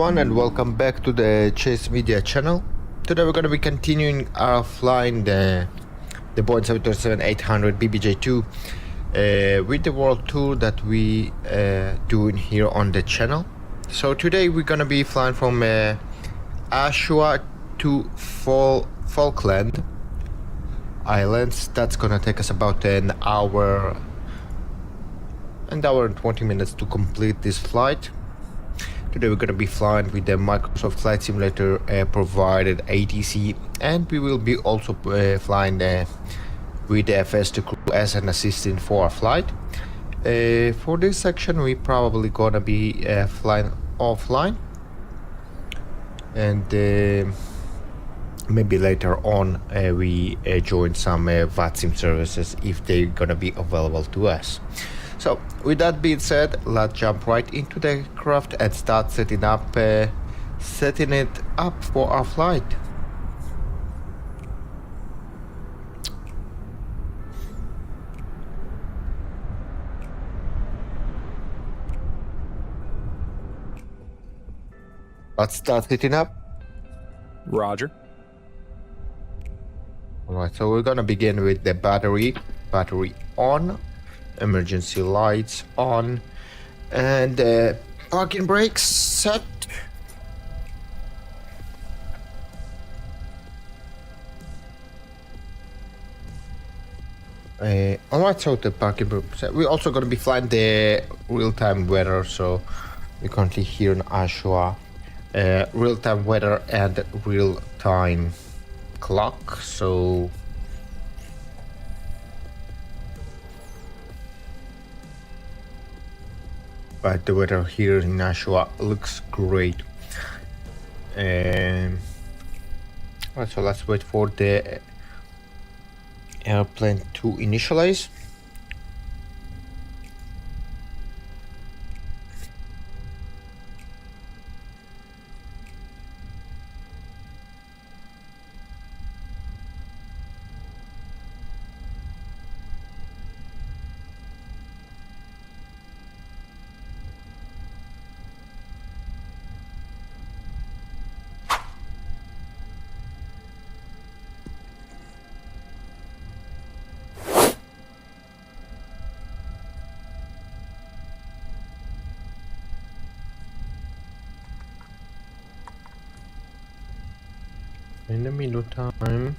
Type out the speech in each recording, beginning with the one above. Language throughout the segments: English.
everyone, and welcome back to the Chase Media channel. Today we're going to be continuing our flying the Boeing 737-800 BBJ2 with the world tour that we doing here on the channel. So today we're going to be flying from Ushuaia to Falkland Islands. That's going to take us about an hour and 20 minutes to complete this flight. Today we're going to be flying with the Microsoft Flight Simulator provided ATC, and we will be also flying with the FS2 crew as an assistant for our flight. For this section we probably going to be flying offline, and maybe later on we join some VATSIM services if they're going to be available to us. So, with that being said, let's jump right into the craft and start setting it up for our flight. Let's start setting up. Roger. Alright, so we're gonna begin with the battery on. Emergency lights on, and parking brakes set. Alright, so the parking brakes set. We're also going to be flying the real-time weather, so we're currently here in Ushuaia. Real-time weather and real-time clock, so but the weather here in Ushuaia looks great. Right, so let's wait for the airplane to initialize. In the meantime,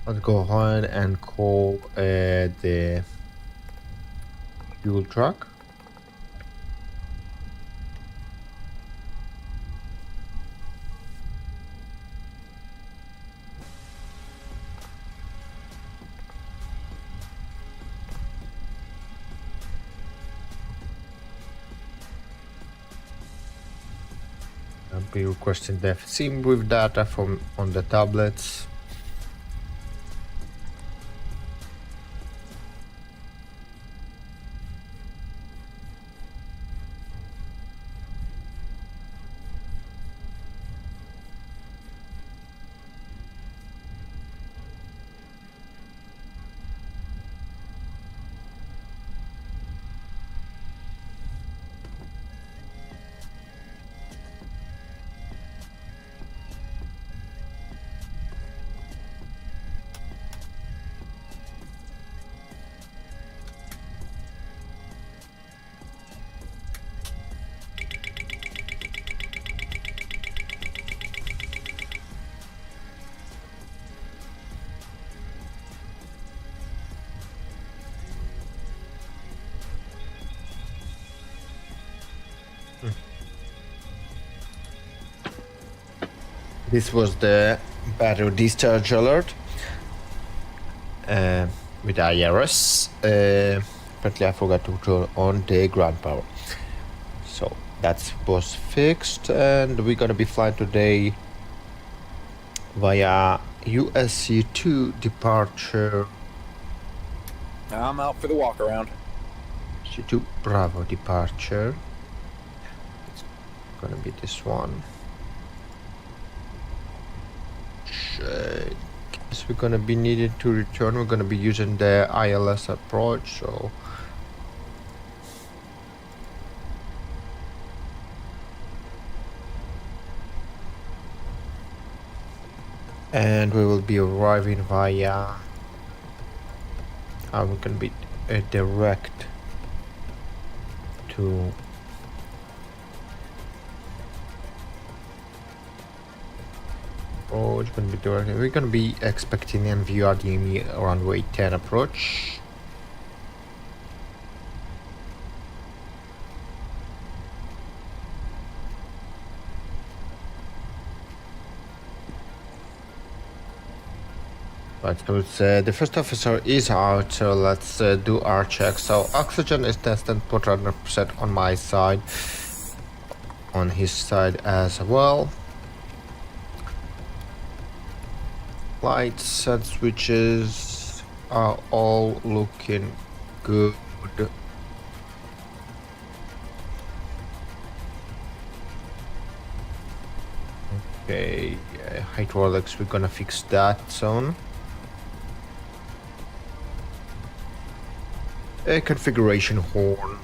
let's go ahead and call the fuel truck. I'll be requesting the SIM with data from on the tablets. This was the battery discharge alert with IRS. Apparently I forgot to turn on the ground power. So that was fixed, and we're gonna be flying today via USC2 departure. I'm out for the walk around. C2 Bravo departure. It's gonna be this one. Guess we're gonna be needed to return. We're gonna be using the ILS approach, so and we will be arriving via we can be direct to it's gonna be direct. We're gonna be expecting NVRDME runway 10 approach. Right, so it's, the first officer is out, so let's do our check. So oxygen is tested 100% on my side, on his side as well. Lights and switches are all looking good. Okay, hydraulics, we're gonna fix that zone. A configuration horn.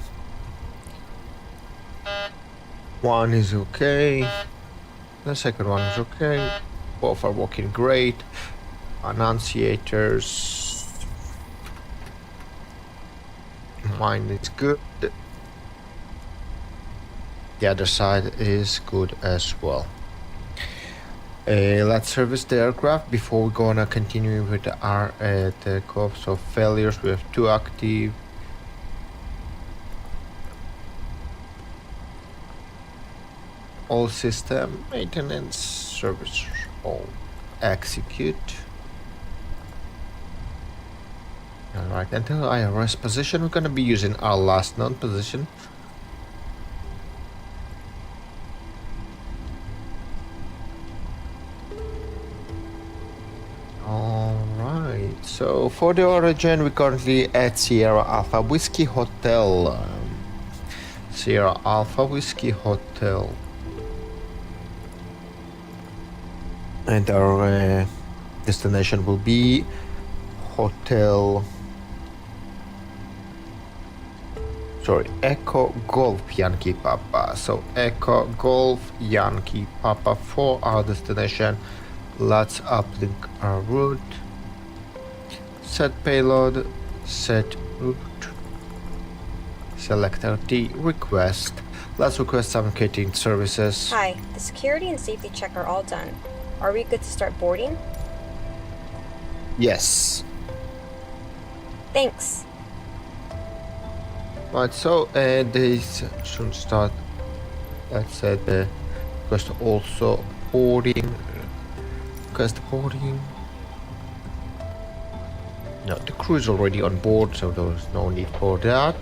One is okay. The second one is okay. Both are working great. Annunciators. Mine is good. The other side is good as well. Let's service the aircraft before we're gonna continue with our takeoff. So failures, we have 2 active. All system maintenance service all execute. Alright, until IRS position, we're gonna be using our last known position. Alright, so for the origin, we're currently at Sierra Alpha Whiskey Hotel. Sierra Alpha Whiskey Hotel. And our destination will be Hotel... Echo Golf Yankee Papa. So Echo Golf Yankee Papa for our destination. Let's uplink our route. Set payload. Set route. Select RT. Request. Let's request some catering services. Hi, the security and safety check are all done. Are we good to start boarding? Yes. Thanks. Right, so this should start. Let's say the request also boarding. Request boarding. No, the crew is already on board, so there's no need for that.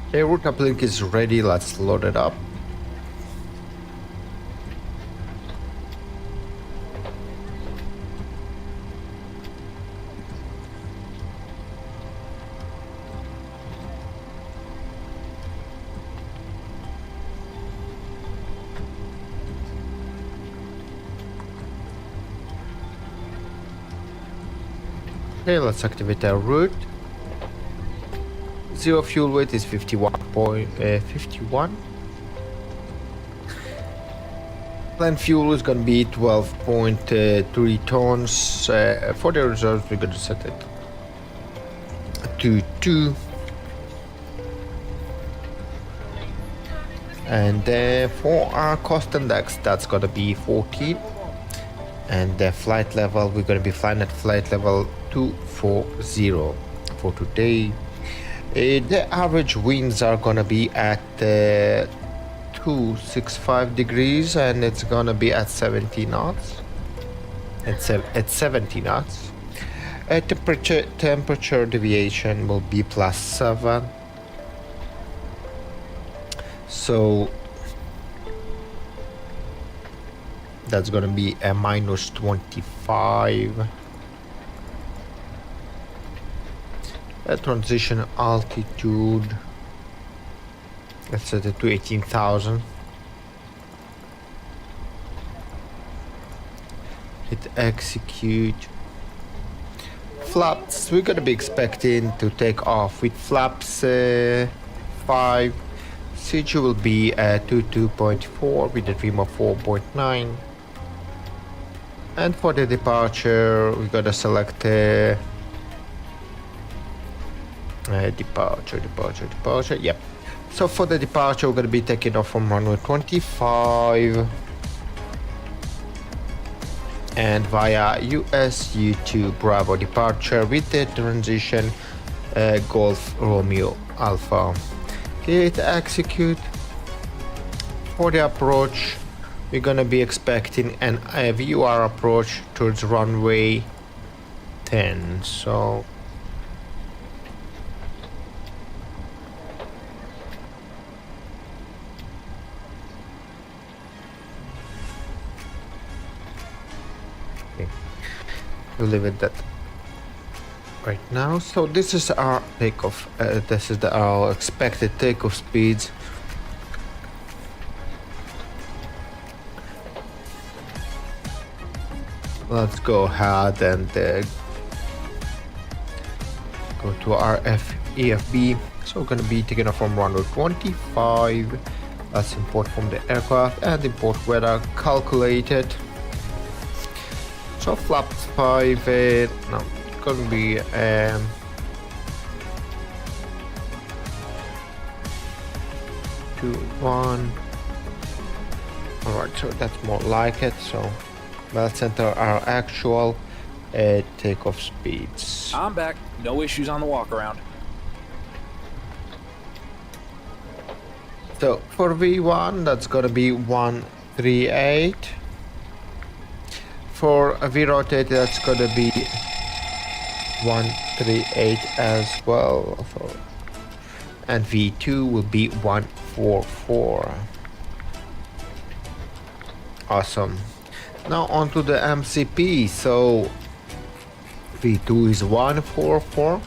Okay, route uplink is ready. Let's load it up. Okay, let's activate our route. Zero fuel weight is 51.51. Planned fuel is going to be 12.3 tons. For the reserves, we're going to set it to 2. And for our cost index, that's going to be 14. And the flight level, we're going to be flying at flight level 240 for today. The average winds are gonna be at 265 degrees, and it's gonna be at 70 knots. At 70 knots. Temperature deviation will be +7. So that's gonna be a -25. Transition altitude, let's set it to 18,000. Hit execute. flaps, we're gonna be expecting to take off with flaps 5. CG will be at 22.4 with a trim of 4.9. And for the departure, we're gonna select departure. Yep. So for the departure, we're gonna be taking off from runway 25 and via USU2 Bravo departure with the transition Golf Romeo Alpha. Hit execute. For the approach, we're gonna be expecting an VUR approach towards runway 10. So we'll leave it that right now. So this is our takeoff. This is our expected takeoff speeds. Let's go ahead and go to our EFB. So we're going to be taking off from runway 25. Let's import from the aircraft and import weather calculated. So flaps 5, no, it's going to be 2, 1. Alright, so that's more like it. So let's enter our actual takeoff speeds. I'm back. No issues on the walk around. So for V1, that's gonna be 138. For a V rotate, that's gonna be 138 as well. So, and V2 will be 144. Awesome. Now onto the MCP. So V2 is 144.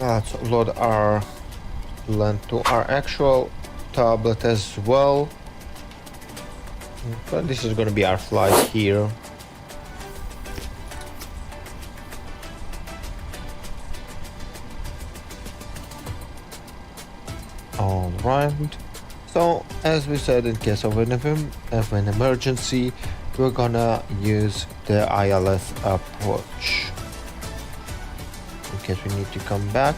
Let's load our length to our actual tablet as well. But this is going to be our flight here. Alright, so as we said, in case of an emergency, we're gonna use the ILS approach in case we need to come back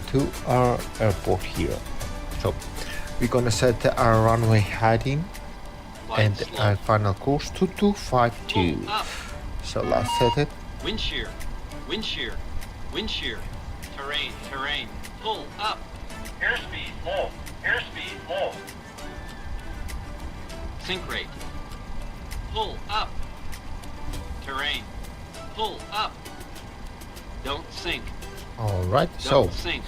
to our airport here. So we're gonna set our runway heading and our final course to 252. So let's set it. Wind shear, wind shear, wind shear, terrain, terrain, pull up. Airspeed, hold. Airspeed, hold. Sink rate. Pull up. Terrain. Pull up. Don't sink. Alright, Don't so sink.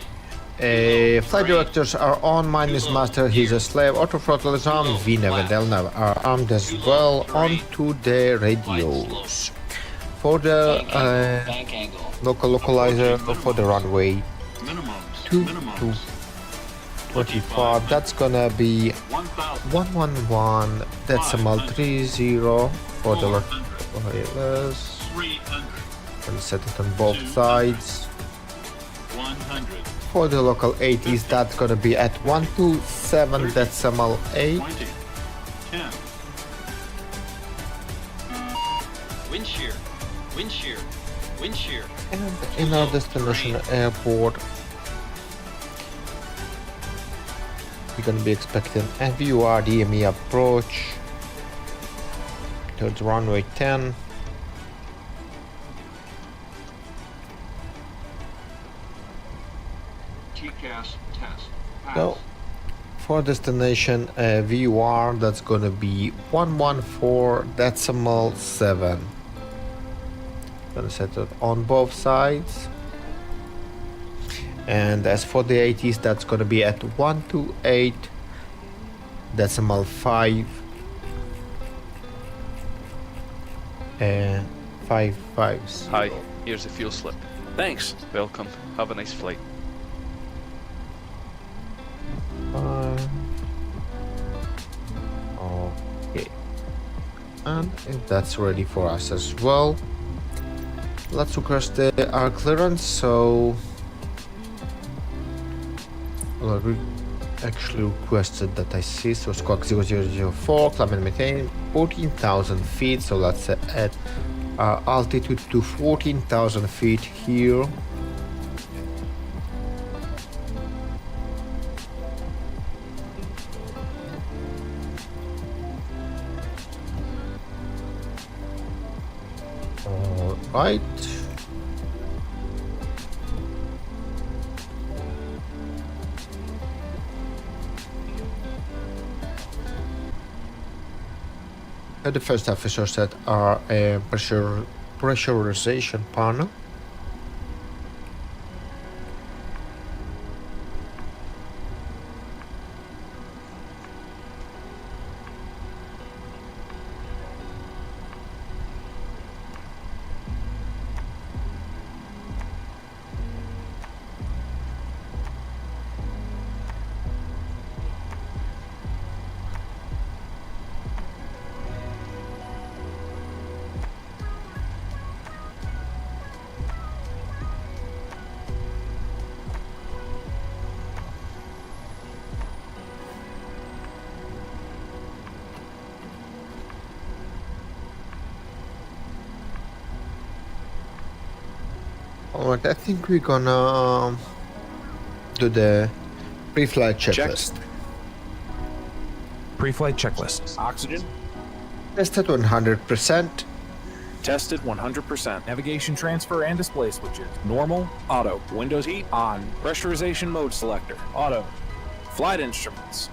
flight directors are on, minus master, he's a slave, auto throttle is on, V never Delna are armed as well onto the radios. For the localizer, for the runway 225, that's gonna be 111 decimal 30 for the localizers. And set it on both sides. For the local 80s, that's gonna be at 127 decimal 8. Wind shear, wind shear, wind shear. And in our destination airport, we're gonna be expecting a VUR DME approach towards runway 10. So for destination VUR, that's gonna be 114 decimal 7. Gonna set it on both sides. And as for the 80s, that's gonna be at 128 decimal 5 and 550. Hi, here's a fuel slip. Thanks. Welcome. Have a nice flight. Okay. And if that's ready for us as well, let's request our clearance. So well, we actually requested that I see. So squawk 0004, climb and maintain 14,000 feet. So let's add our altitude to 14,000 feet here. All right. The first officer set our pressurization panel. Alright, I think we're gonna do the pre-flight checklist. Pre-flight checklist. Oxygen. Tested 100%. Tested 100%. Navigation transfer and display switches. Normal. Auto. Windows heat. On. Pressurization mode selector. Auto. Flight instruments.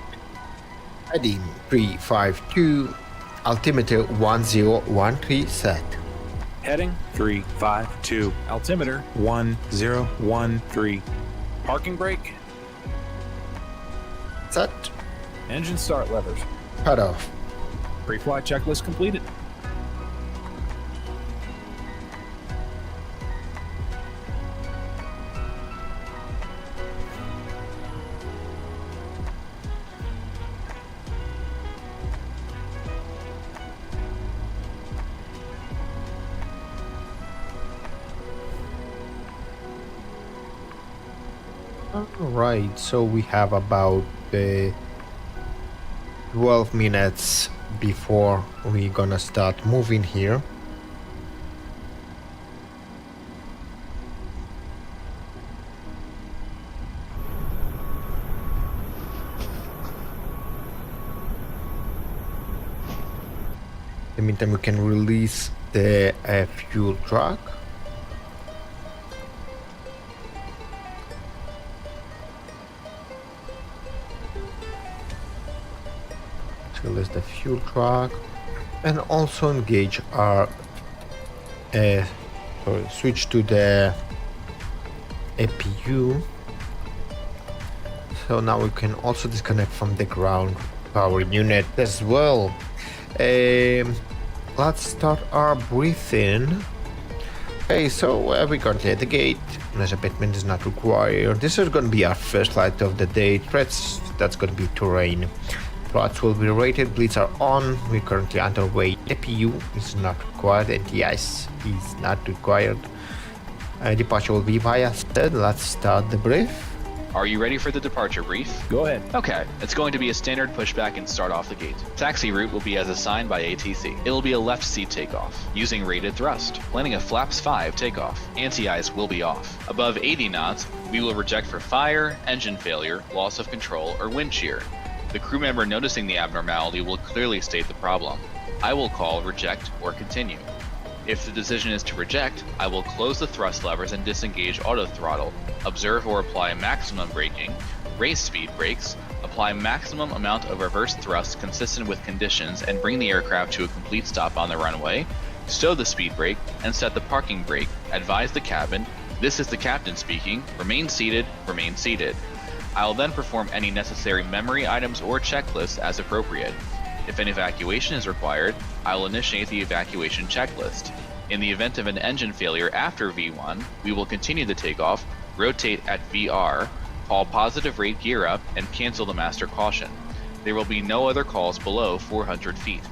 Heading 352. Altimeter 1013 set. Heading 352. Altimeter 1013. Parking brake. Set. Engine start levers. Cut off. Pre-flight checklist completed. Alright, so we have about 12 minutes before we're gonna start moving here. In the meantime, we can release the fuel truck. Release the fuel truck and also engage our switch to the APU. So now we can also disconnect from the ground power unit as well. Let's start our briefing. Okay, so we're currently at the gate. Noise abatement is not required. This is going to be our first flight of the day. Threats, that's going to be terrain. Plots will be rated, bleeds are on. We're currently underway. APU is not required, NTS is not required. Departure will be via STED. Let's start the brief. Are you ready for the departure brief? Go ahead. Okay, it's going to be a standard pushback and start off the gate. Taxi route will be as assigned by ATC. It'll be a left seat takeoff, using rated thrust, landing a flaps 5 takeoff. Anti-ice will be off. Above 80 knots, we will reject for fire, engine failure, loss of control, or wind shear. The crew member noticing the abnormality will clearly state the problem. I will call reject or continue. If the decision is to reject, I will close the thrust levers and disengage auto throttle, observe or apply maximum braking, raise speed brakes, apply maximum amount of reverse thrust consistent with conditions and bring the aircraft to a complete stop on the runway, stow the speed brake and set the parking brake, advise the cabin, this is the captain speaking, remain seated, remain seated. I will then perform any necessary memory items or checklists as appropriate. If an evacuation is required, I will initiate the evacuation checklist. In the event of an engine failure after V1, we will continue the takeoff, rotate at VR, call positive rate gear up, and cancel the master caution. There will be no other calls below 400 feet.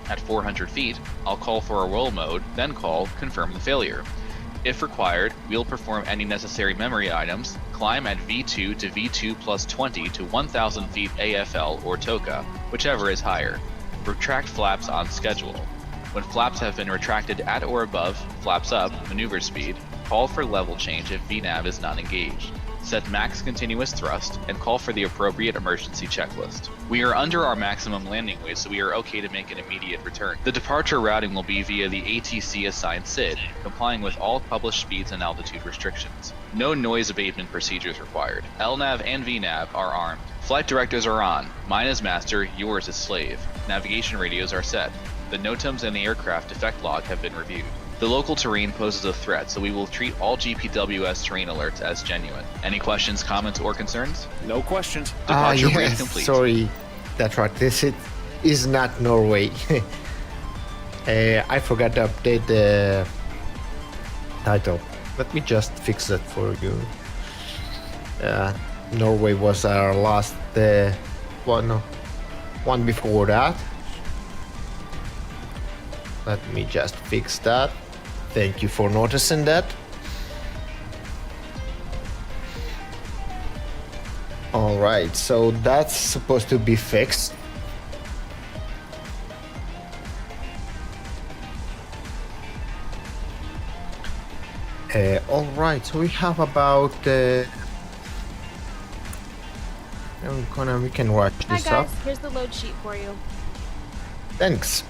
At 400 feet, I'll call for a roll mode, then call confirm the failure. If required, we'll perform any necessary memory items, climb at V2 to V2 plus 20 to 1000 feet AFL or TOCA, whichever is higher. Retract flaps on schedule. When flaps have been retracted at or above, flaps up, maneuver speed, call for level change if VNAV is not engaged. Set max continuous thrust, and call for the appropriate emergency checklist. We are under our maximum landing weight, so we are okay to make an immediate return. The departure routing will be via the ATC assigned SID, complying with all published speeds and altitude restrictions. No noise abatement procedures required. LNAV and VNAV are armed. Flight directives are on. Mine is master, yours is slave. Navigation radios are set. The NOTAMs and the aircraft defect log have been reviewed. The local terrain poses a threat, so we will treat all GPWS terrain alerts as genuine. Any questions, comments, or concerns? No questions. Departure brief Yes, complete. sorry. That's right. This is not Norway. I forgot to update the title. Let me just fix that for you. Norway was our last one before that. Let me just fix that. Thank you for noticing that. Alright, so that's supposed to be fixed. Alright, so we have about we can watch Hi this guys, up. here's the load sheet for you. Thanks.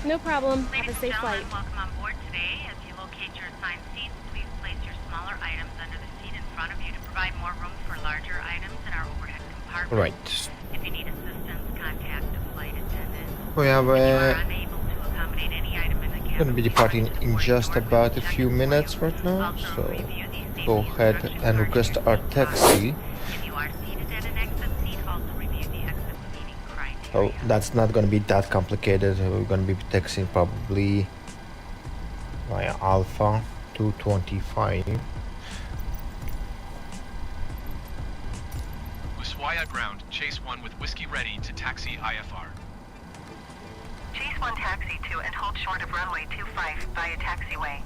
No problem. Have a Ladies and safe gentlemen, flight. welcome on board today. As you locate your assigned seats, please place your smaller items under the seat in front of you to provide more room for larger items in our overhead compartment. Right. If you need assistance, contact a flight attendant. We have If you are unable to accommodate any item in the cabin, going to be departing in just about a few minutes right now, Also, so review the safety go ahead instructions and for request exit our seat taxi. If you are seated at an exit seat, also review the exit seating criteria. So that's not going to be that complicated. We're going to be taxiing probably via Alpha 225. Ushuaia ground, chase 1 with whiskey ready to taxi IFR. Chase 1 taxi to and hold short of runway 25 via taxiway.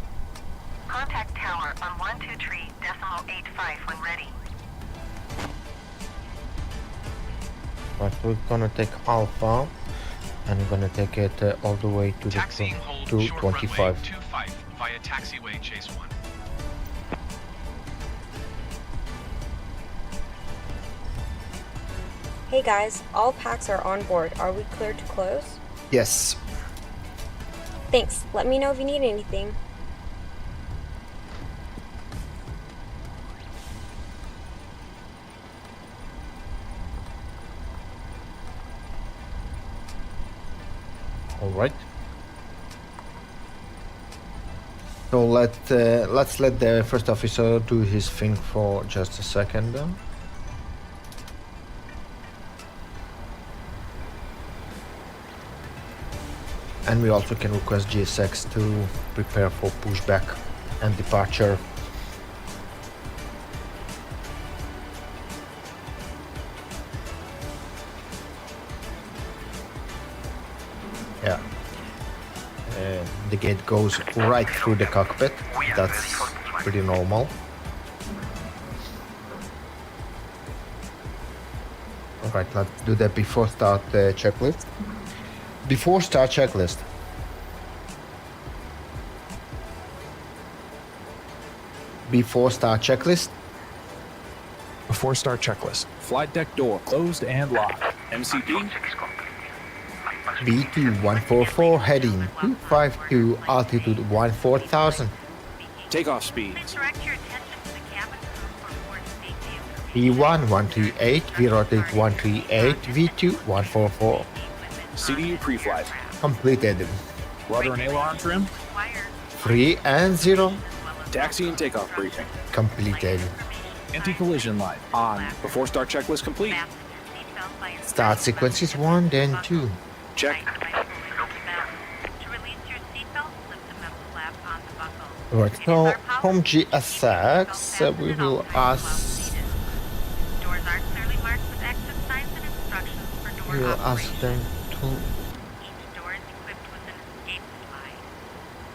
Contact tower on 123.85 when ready. But we're gonna take Alpha and we're gonna take it all the way to Taxiing the hold to short runway 25. 25 via taxiway chase 1. Hey guys, all packs are on board. Are we clear to close? Yes. Thanks. Let me know if you need anything. All right. So let's let the first officer do his thing for just a second. And we also can request GSX to prepare for pushback and departure. Yeah. The gate goes right through the cockpit. That's pretty normal. Alright, let's do the before start checklist. Before start checklist. Before start checklist. Before start checklist. Flight deck door closed and locked. MCP. B2144 heading 252 altitude 14,000. Takeoff speeds. Please direct your attention to the cabin crew for port safety. E1 138, V-rotate 138, V2 144. CDU pre-flight. Completed. Rudder and aileron trim. 3 and 0. Taxi and takeoff briefing. Completed. Anti-collision light on. Before start checklist complete. Start sequences 1, then 2. Check. To release your seatbelt, lift the metal flap on the buckle. Right, so from GSX, we will ask. Doors are clearly marked with exit signs and instructions. We're We'll ask them to Each door is equipped with an escape slide.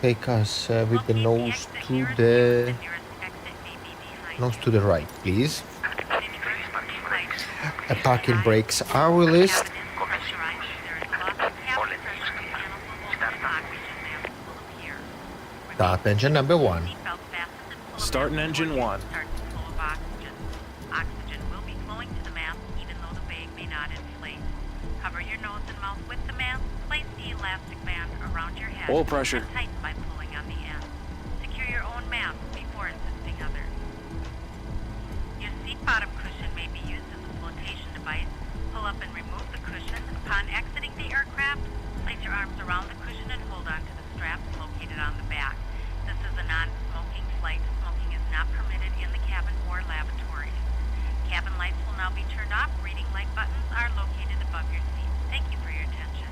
take us with the Locate nose exit to nearest the you. The nearest exit may be behind nose you. to the right, please. In emergency flights, Parking brakes are released. pressurized. There is loss of cabin pressure. Panels will open and oxygen masks will appear. Start engine number 1. Seatbelt fastened and full of Starting mask engine before 1. you start to full of oxygen. Oxygen will be flowing to the mask even though the bag may not inflate. Cover your nose and mouth with the mask. Place the elastic band around your head. Oil pressure. And tighten by pulling on the end. Secure your own mask before assisting others. Your seat bottom cushion may be used as a flotation device. Pull up and remove the cushion. Upon exiting the aircraft, place your arms around the cushion and hold on to the straps located on the back. This is a non-smoking flight. Smoking is not permitted in the cabin or lavatories. Cabin lights will now be turned off. Reading light buttons are located above your seat. Thank you for your attention.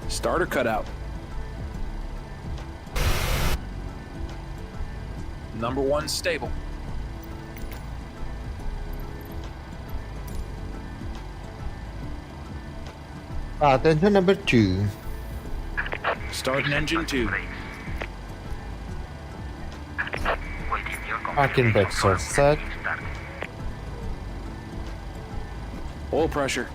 Starter cutout. Number 1 stable. Start engine number 2. Starting engine 2. Parking brakes are set. Oil pressure.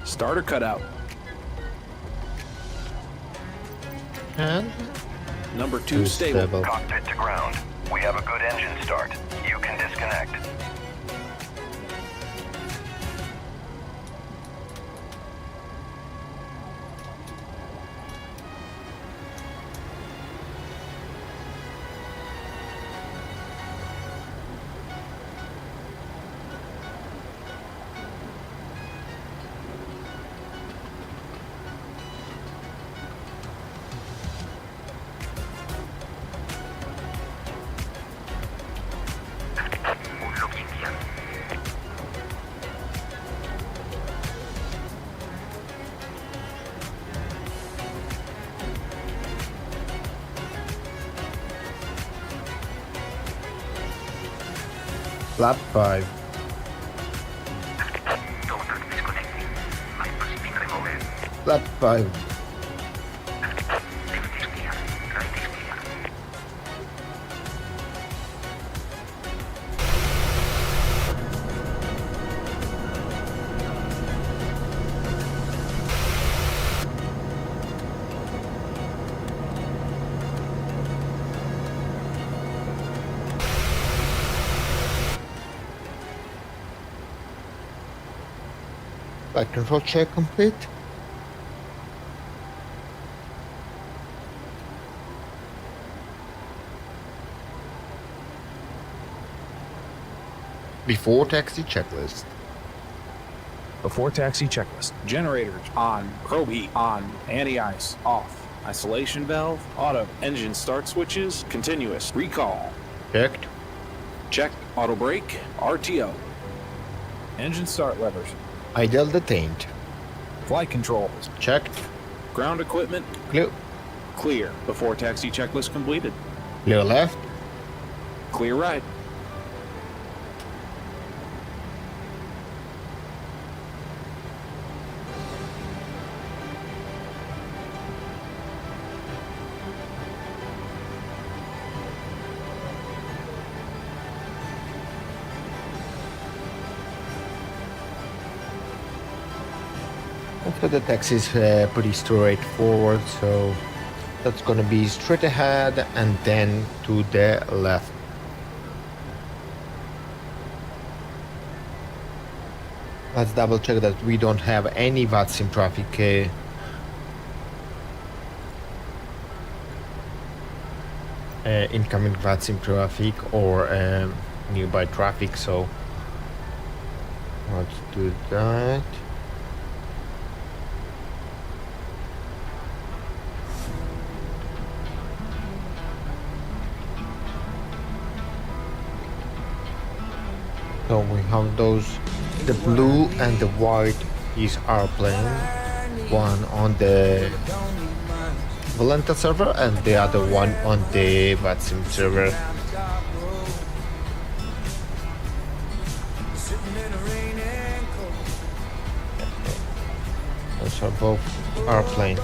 Starter cutout. And Number 2 stable. Cockpit to ground. We have a good engine start. You can disconnect. Lap 5. Lap 5. Flight control check complete. Before taxi checklist. Before taxi checklist. Generators on. Probe heat on. Anti-ice off. Isolation valve auto. Engine start switches continuous. Recall. Checked. Check. Auto brake. RTO. Engine start levers. Idle detained. Flight controls. Checked. Ground equipment. Clear. Clear. Before taxi checklist completed. Clear left. Clear right. So the taxi is pretty straightforward, so that's gonna be straight ahead and then to the left. Let's double check that we don't have any VATSIM traffic. Incoming VATSIM traffic or nearby traffic, so let's do that. So we have those, the blue and the white is our plane, one on the Volanta server and the other one on the VATSIM server. Those are both our plane.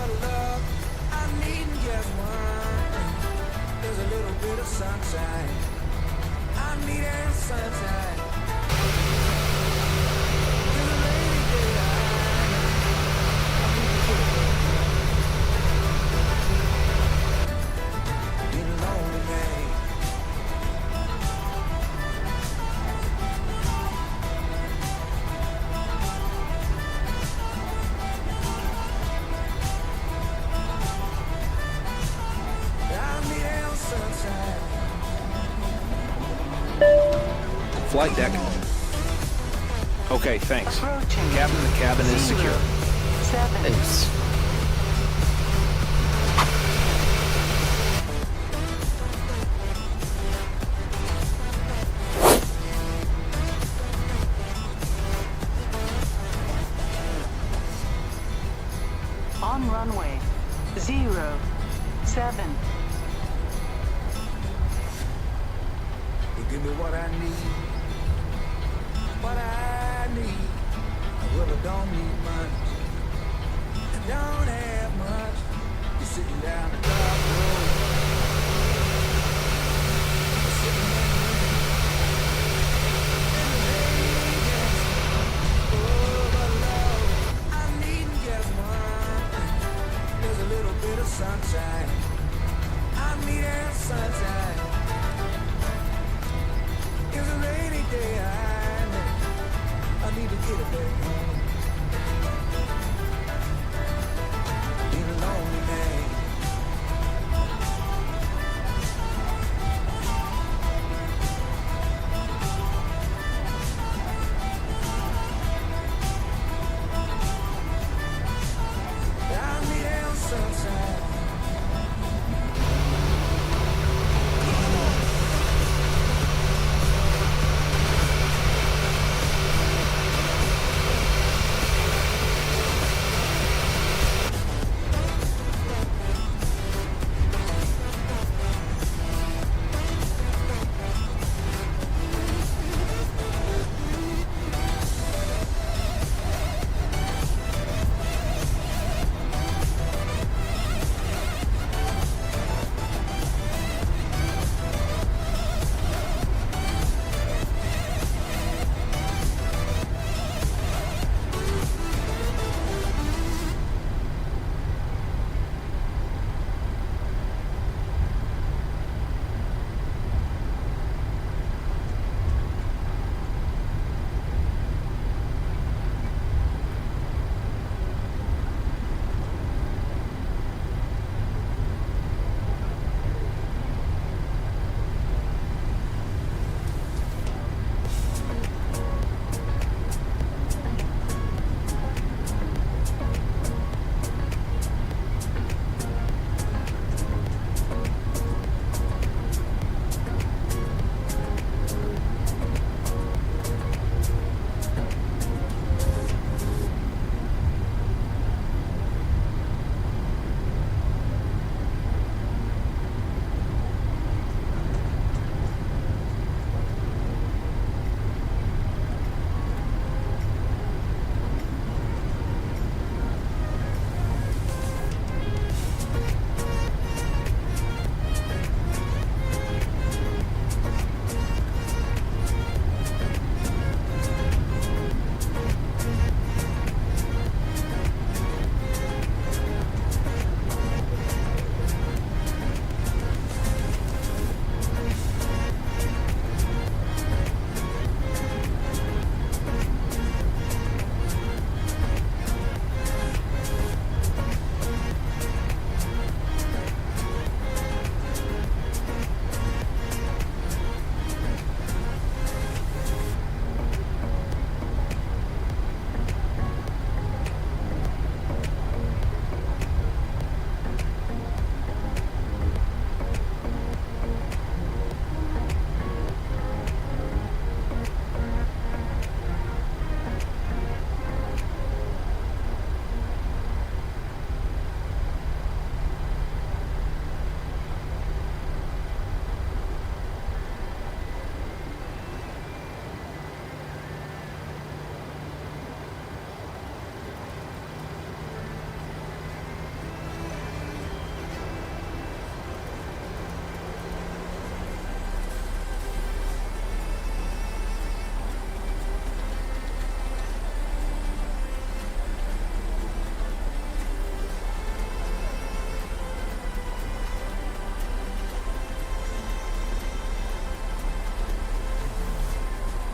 Flight deck. Okay, thanks. Captain, the cabin is secure. Thanks. On runway 07. Give me what I need. What I need. I really don't need much. I don't have much. You're sitting down the dark road. You're sitting in the rain. Oh, but Lord, I need just one. There's a little bit of sunshine. I need that sunshine. It's a rainy day, I need to get back home. Been a lonely man. I need that sunshine.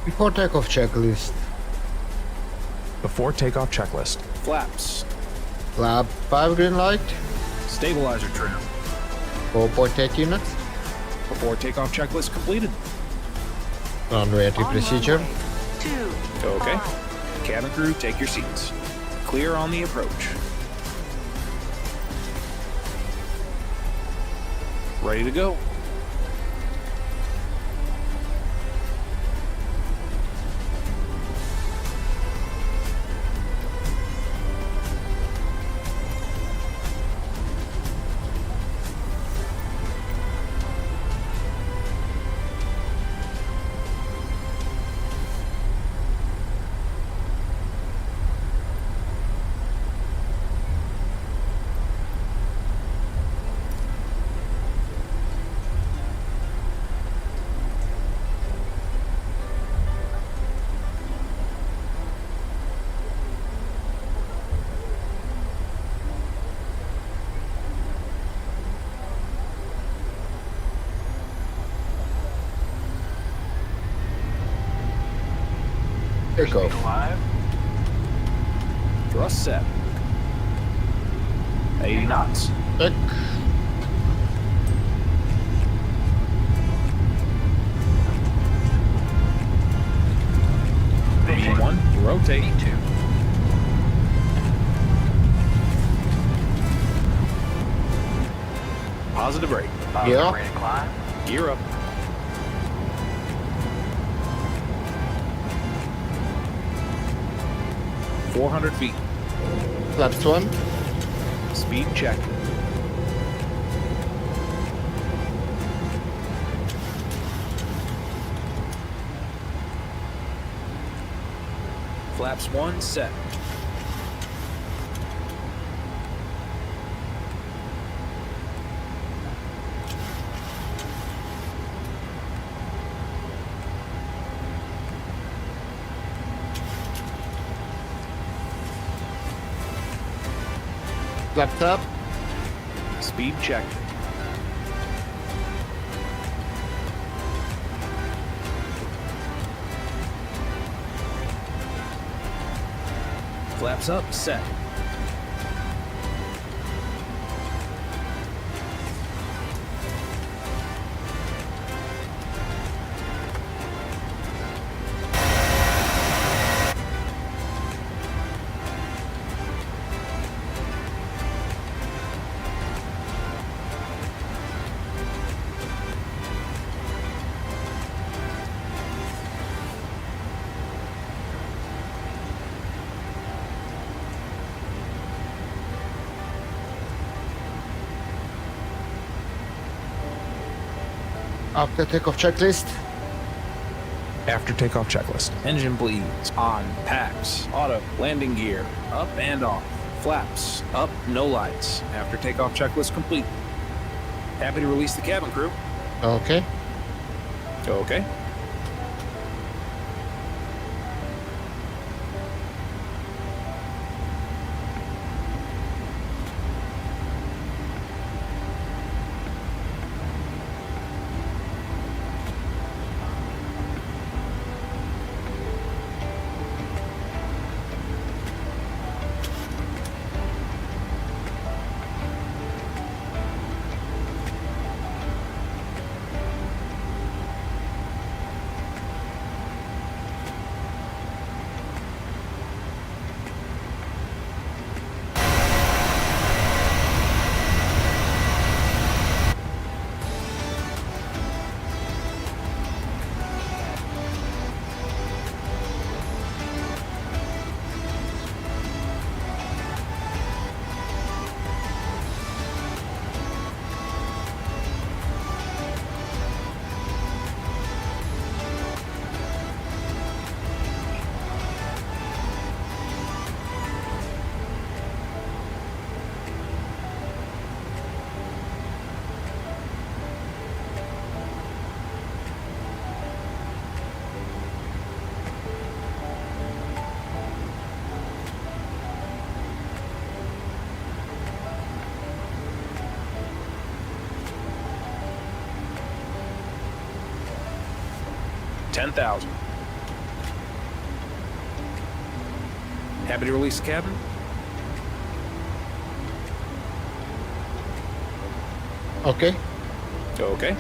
Before takeoff checklist. Before takeoff checklist. Flaps. Flap 5 green light. Stabilizer trim. 4.8 units. Before takeoff checklist completed. Runway entry procedure. Okay. Cabin crew, take your seats. Clear on the approach. Ready to go. Takeoff. Thrust set. 80 knots. Check. V1, rotate. V2. Positive rate. Yeah. Gear up. .400 feet. Flaps 1. Speed check. Flaps 1 set. Flaps up. Speed check. Flaps up, set. After takeoff checklist. After takeoff checklist. Engine bleeds. On. Packs. Auto. Landing gear. Up and off. Flaps. Up. No lights. After takeoff checklist complete. Happy to release the cabin crew. Okay. Okay. $10,000. Happy to release the cabin? Okay. Okay.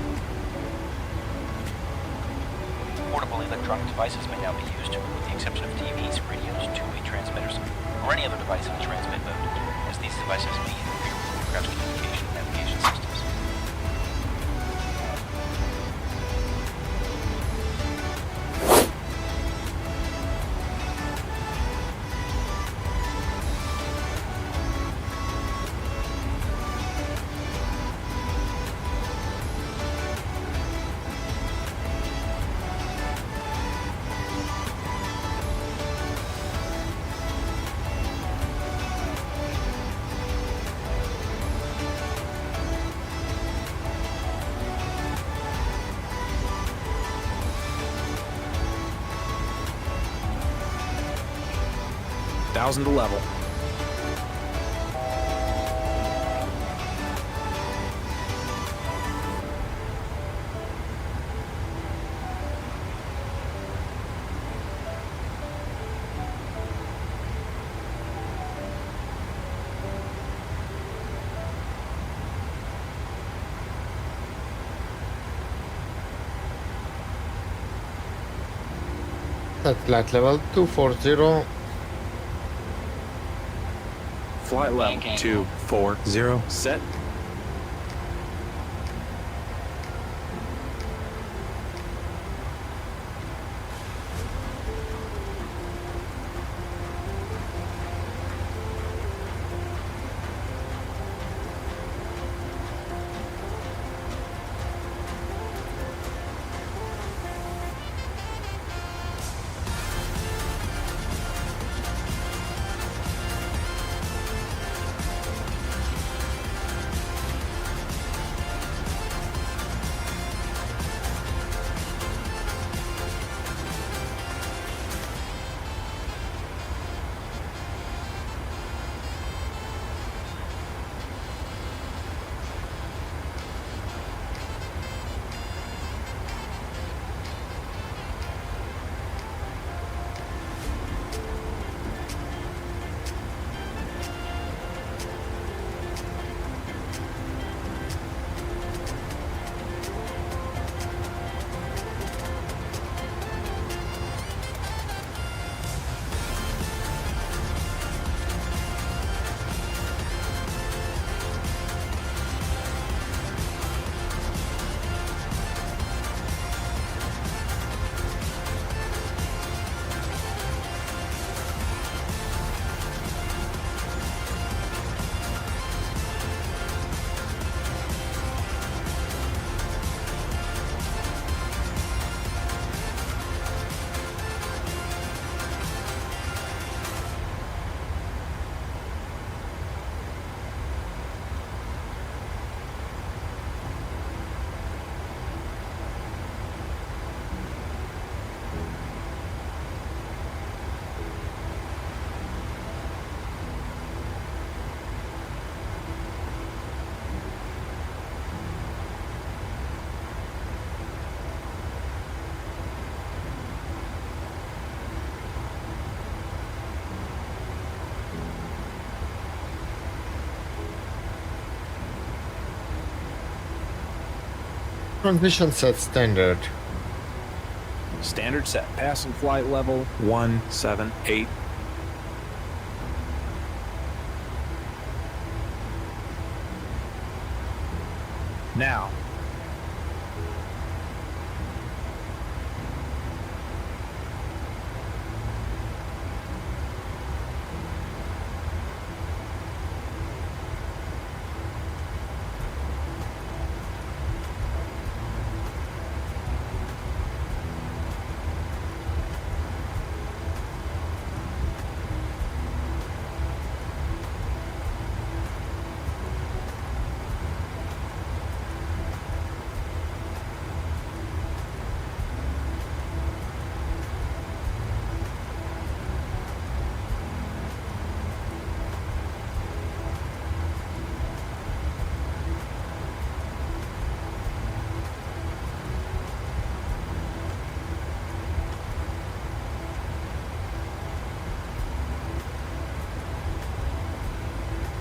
Portable electronic devices may now be used, with the exception of TVs, radios, two-way transmitters, or any other device in the transmit mode, as these devices may interfere with aircraft communication and navigation systems. Thousand to level. That's flight level 240. Flight level 240. Set. Transmission set standard. Standard set. Passing flight level 178. Now.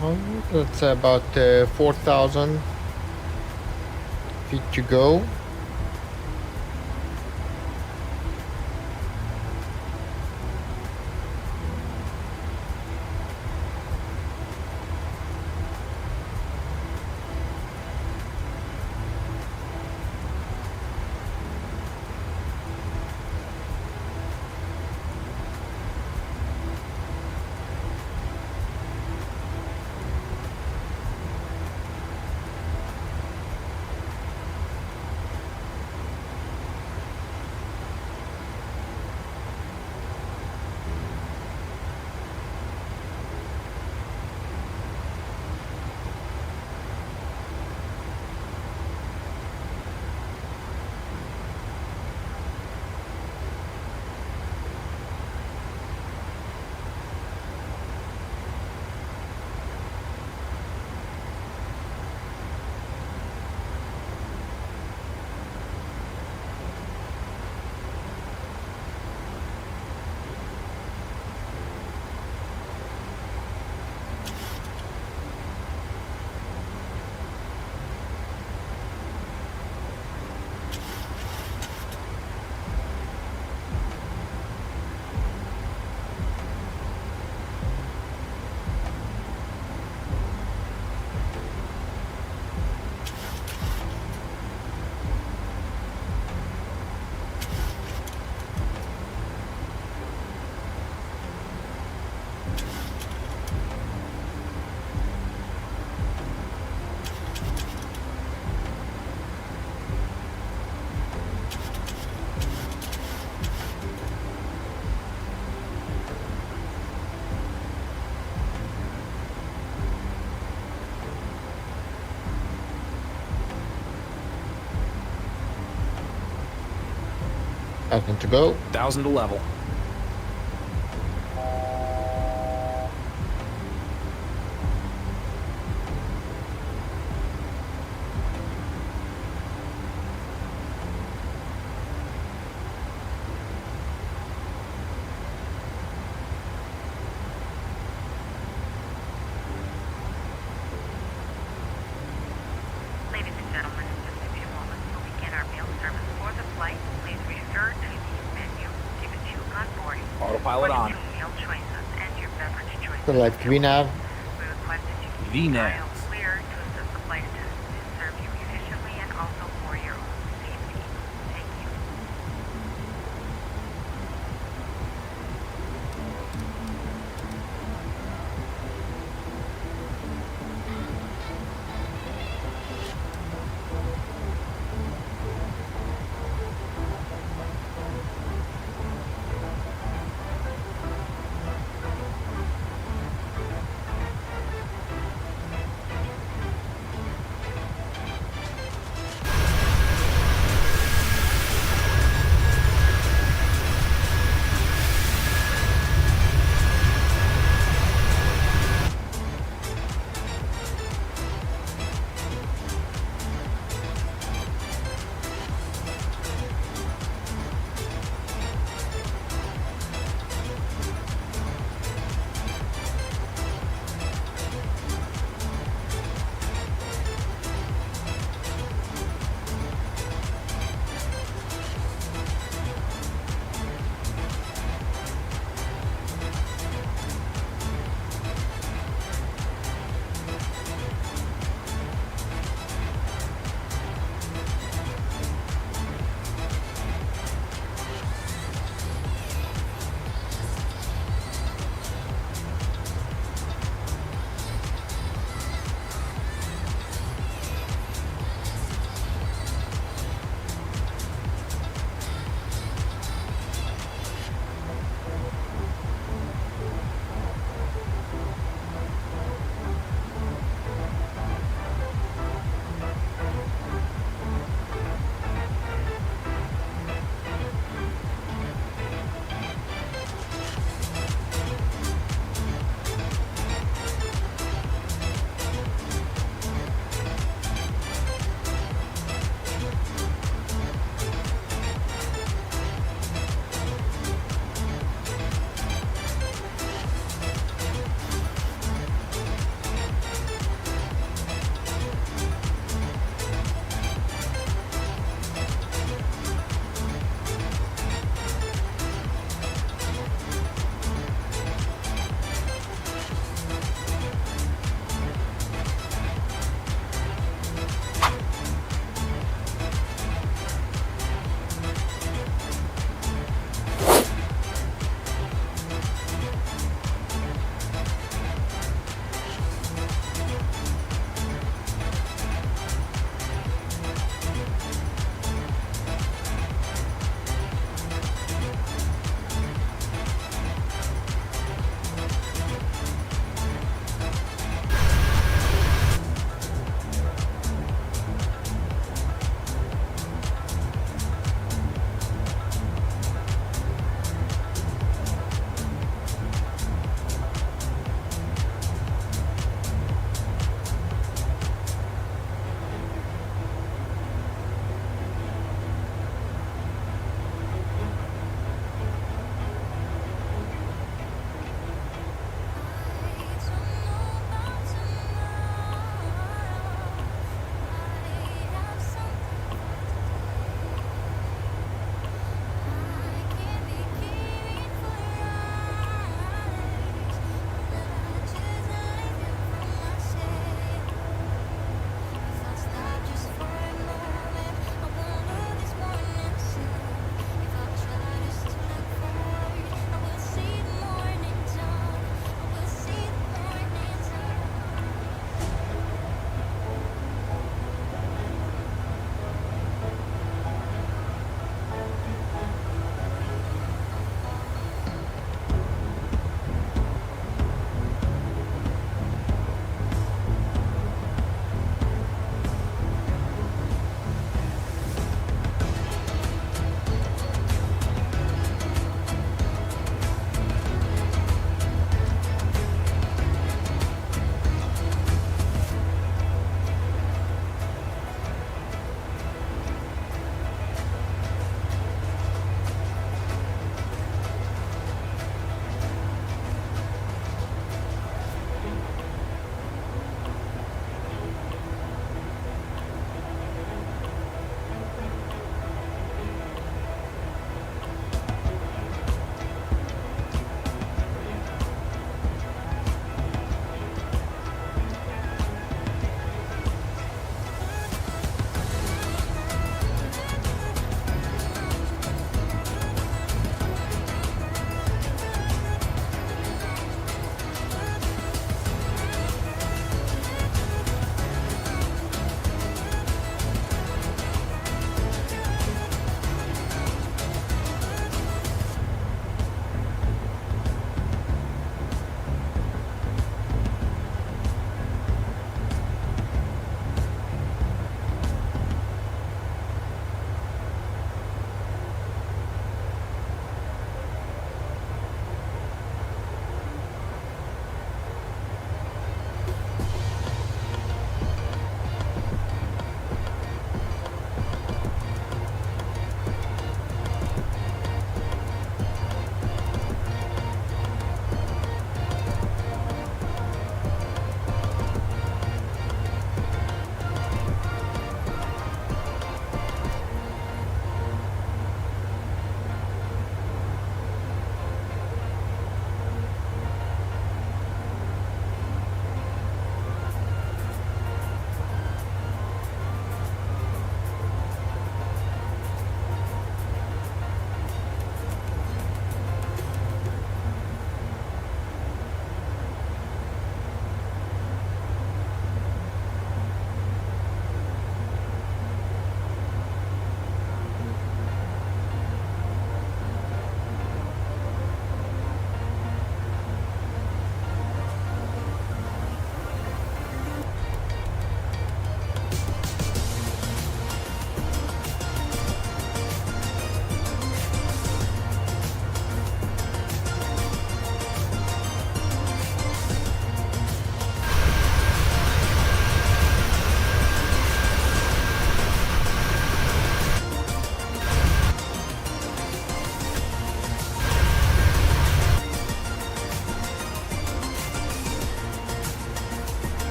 Oh, that's about 4,000 feet to go. Nothing to go. 1,000 to level. Ladies and gentlemen, in just a few moments we'll begin our meal service for the flight. Please refer to the menu given to you on boarding. Autopilot on. For your meal choices and your beverage choices. Select VNAV. We request that you keep the VNAV. aisle clear to assist the flight attendants to serve you efficiently and also for your own safety. Thank you.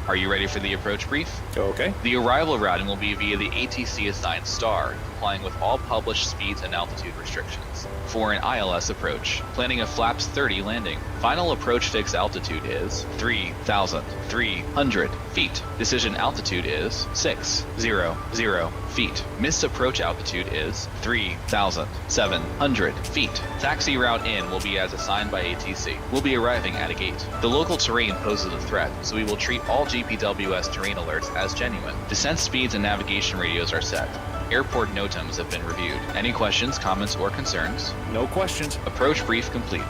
Are you ready for the approach brief? Okay. The arrival routing will be via the ATC assigned star, complying with all published speeds and altitude restrictions. For an ILS approach, planning a flaps 30 landing. Final approach fix altitude is 3,300 feet. Decision altitude is 600 feet. Missed approach altitude is 3,700 feet. Taxi route in will be as assigned by ATC. We'll be arriving at a gate. The local terrain poses a threat, so we will treat all GPWS terrain alerts as genuine. Descent speeds and navigation radios are set. Airport NOTAMs have been reviewed. Any questions, comments, or concerns? No questions. Approach brief complete.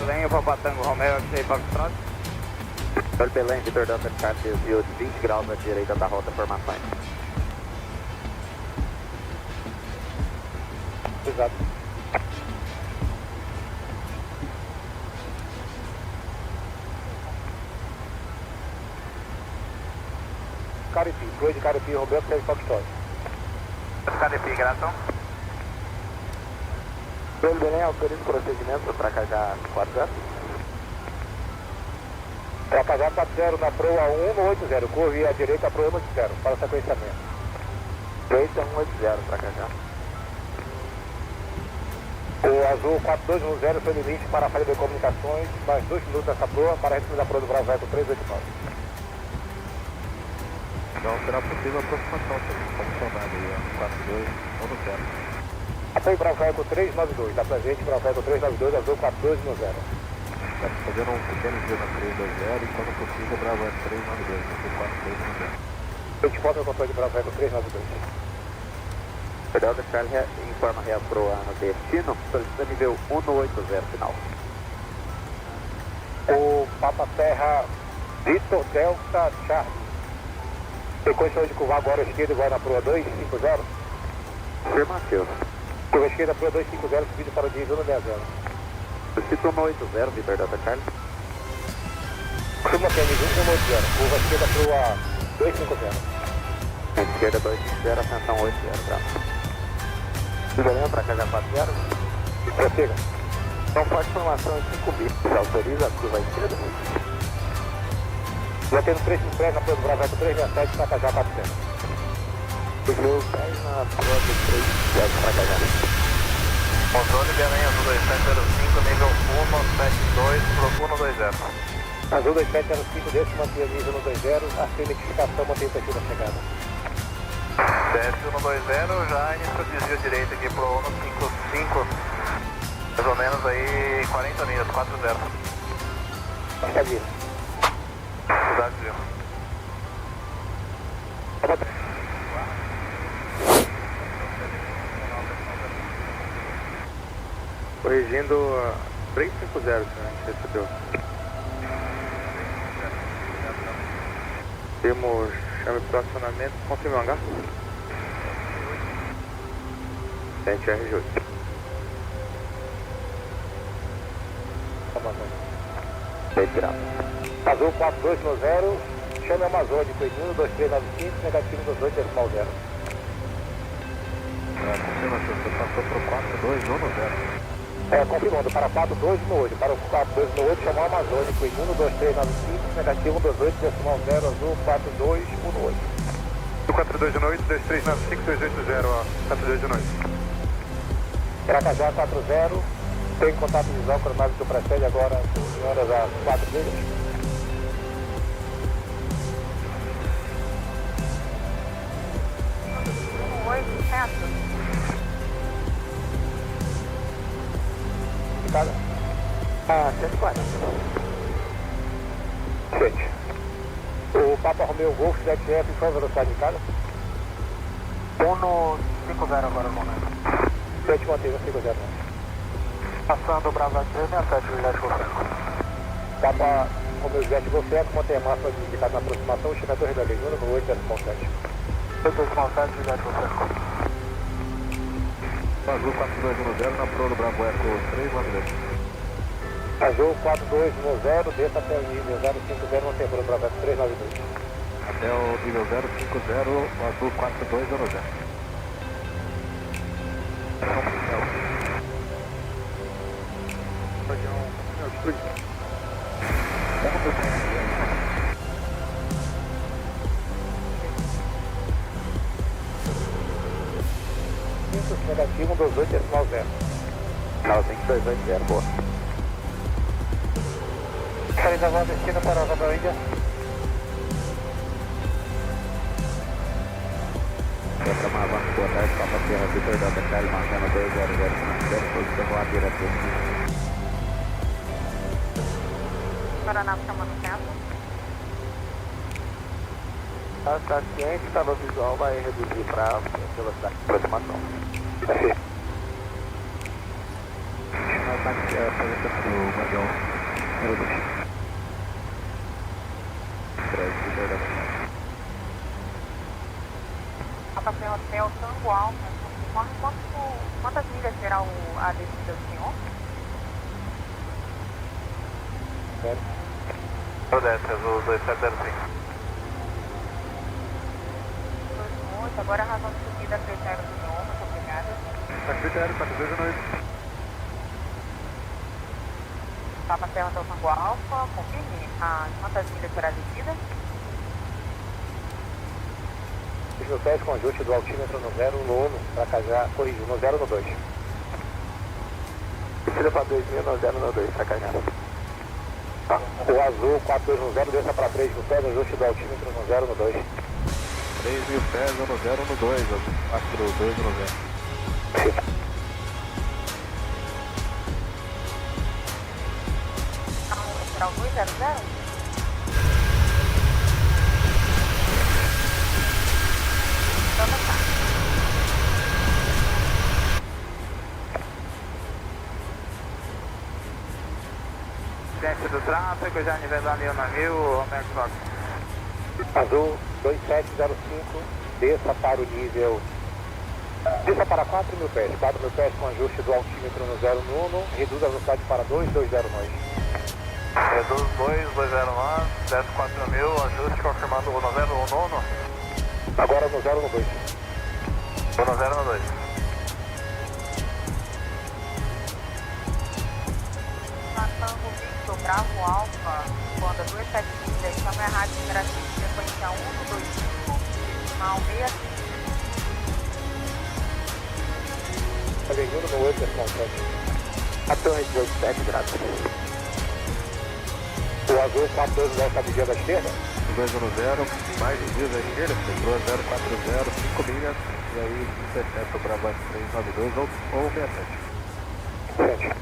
Belém, Papa Tango Romeo, X-Ray Foxtrot. Oi, Belém, Vitor Delta Car, desvio de 20 graus à direita da rota, formações. Exato. Caripi, Fluid de Caripi, Romeo, X-Ray Foxtrot. Caripi, grato. Pelo Belém, autoriza o procedimento para Cajá 40. Para Cajá 40 na proa 180, curve à direita, proa 180, para sequenciamento. Direita 180 para Cajá. O azul 4210 foi limite para a falha de comunicações, mais 2 minutos nessa proa, para a retomada da proa do Bravo 389. Não será possível a aproximação, funcionando aí, 4210. Apoio Bravo Eco 392, dá pra gente, Bravo Eco 392, azul 4210. Tá fazendo um pequeno giro na 320 e quando possível Bravo Eco 392, azul 4210. Eu te volto ao controle de Bravo Eco 392. Delta Charlie informa reaproa no destino, solicita nível 180 final. O Papa Serra Vitor Delta Charlie. Tem condições de curvar agora a esquerda e vai na proa 250? Afirmativo. Curva a esquerda, proa 250, subindo para o diesel no 60. Solicita 180, Vitor Delta Charlie. Curva PMDG 180, curva a esquerda, proa 250. Esquerda 250, ascensão 80, Bravo. Beleza, para casa 40. Prossiga. Então forte formação em 5 bits. Você autoriza a curva esquerda? Já tendo 3 de pré na proa do Bravo Eco 367 para casa 400. Seguiu 10 na proa do 367 para casa. Controle Belém, azul 2705, nível 172, procura 120. Azul 2705, desse mantém nível no 20, a sua identificação mantém o perfil da chegada. CS120, já inicia o desvio direito aqui pro 155, mais ou menos aí 40 milhas, 40. Está vindo. Cuidado, desvio. Corrigindo 350, que a gente recebeu. Temos chave para acionamento, confirma o hangar. Tente RJ. Retirado. Azul 4290, chame Amazônico em 12395, negativo 28,0. Confirma se você passou pro 4210. Confirmando, para 4218, para o 4218 chamou Amazônico em 12395, negativo 28,0, azul 4218. 4218, 2395, 280, ó, 4218. Tracajá 40, tem contato visual com a nave que precede agora, senhoras, às 4 milhas. Oi, certo. Cada? 140. Gente. O Papa Romeo Golf 7F, qual a velocidade de cada? 150 agora, momento. 7 mantém, 150. Passando o Bravo 367, unidade Golfeco. Papa Romeo Jet Golfeco, mantém a máxima de indicado na aproximação, chega a Torre da Lei, 198,7. 297, unidade Golfeco. Azul 4210 na proa do Bravo Eco 392. Azul 4210, desça até o nível 050, mantém a proa do Bravo Eco 392. Até o nível 050, azul 4200. Negativo 128,0. Não, tem que 280, boa. Saída da destino para a Nova Índia. Outra Malvinas, boa tarde, Papa Serra, Vitor Delta Charlie, Montana 200, posição voadeira 3. Paraná chamando tempo. Está ciente, calor visual vai reduzir para velocidade de aproximação. Ataque apresentando o vagão número 2. Vitor Delta Charlie. Café Hotel Tango Alta. Quantas milhas será a descida do senhor? Odete, azul 2705. Agora a razão de subida a critério do senhor, muito obrigada. A critério 4218. Papa Serra Hotel Tango Alfa, confirme quantas milhas será a descida? No teste com ajuste do altímetro no 0 no 1, para Cajá, corrigiu, no 0 no 2. Descida para 2000 no 0 no 2, para Cajá. O azul 4210, desça para 3 no pé, no ajuste do altímetro no 0 no 2. 3.000 pés no 0 no 2, azul 4290. Central 200. Vamos lá. Ciência do tráfego, já nivelando o navio, Romeo Fox. Azul 2705, desça para o nível. Desça para 4.000 pés. 4.000 pés com ajuste do altímetro no 0 no 1. Reduz a velocidade para 2,209. Reduz 2,209, desce 4.000, ajuste confirmando no 0 no 1. Agora no 0 no 2. No 0 no 2. Tango Victor, Bravo Alfa, banda 275, chama a rádio interativa frequência 125, mal 65. Avenida no 8, a torre de 87 graus. O azul 420 está desviando à esquerda? 210, mais desvios à esquerda, centrou 040, 5 milhas, e aí 17 para Bravo 392 ou 67.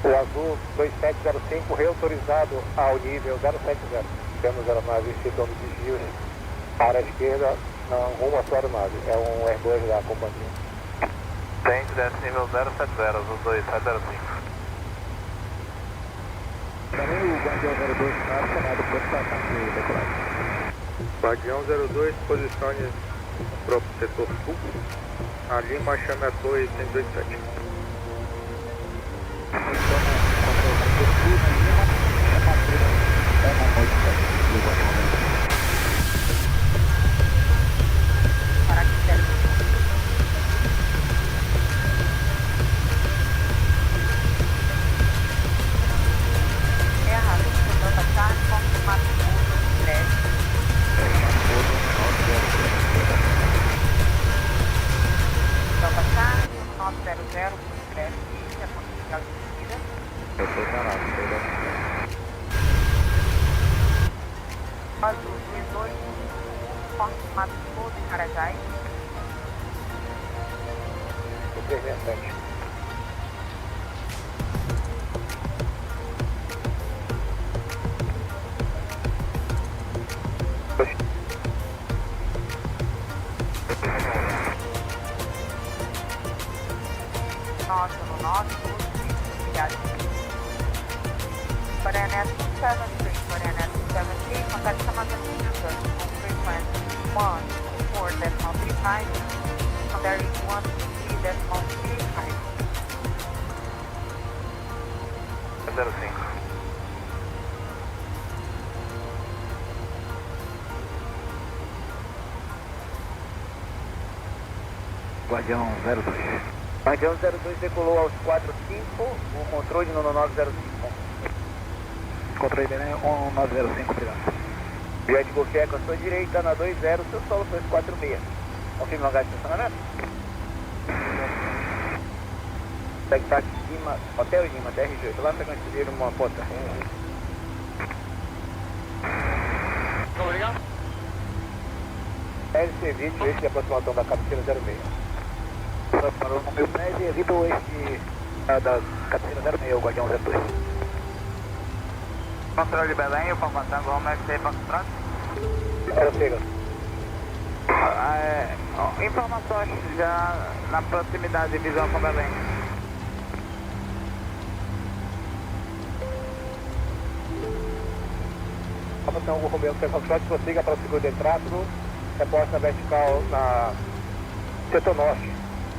O azul 2705 reautorizado ao nível 070. Temos a aeronave efetuando desvios para a esquerda, rumo à sua aeronave. É um Airbus da companhia. Tente desce nível 070, os 2705. Também o Guardião 02 está acionado por ataque decolagem. Guardião 02, posicione para o setor sul. Ali marchando a torre 127. Azul 18, confirmado todo em Carajás. 367. Nossa, no nosso, obrigado. Barianet 273, Barianet 273, contact chamada com frequency 1.4.35, and there is 1.3.35. 05. Guardião 02. Guardião 02 decolou aos 45, o controle no 905. Controle Belém 1905, obrigado. Jet Golfia com a sua direita na 20, seu solo foi 46. Confirma o lugar de estacionamento. Taxi Lima, Hotel Lima, TR8, lá para conseguir uma ponta. Obrigado. LC20, esse é a aproximação da cabeceira 06. Parou no meu pé e evita o eixo da cabeceira 06, o Guardião 02. Controle de Belém, o Falkland Islands, Romeo X, Foxtrot. Prossiga. Informações já na proximidade de visão com Belém. Então, o Romeo X, Foxtrot, prossiga para o seguro de tráfego, reposta vertical na setor norte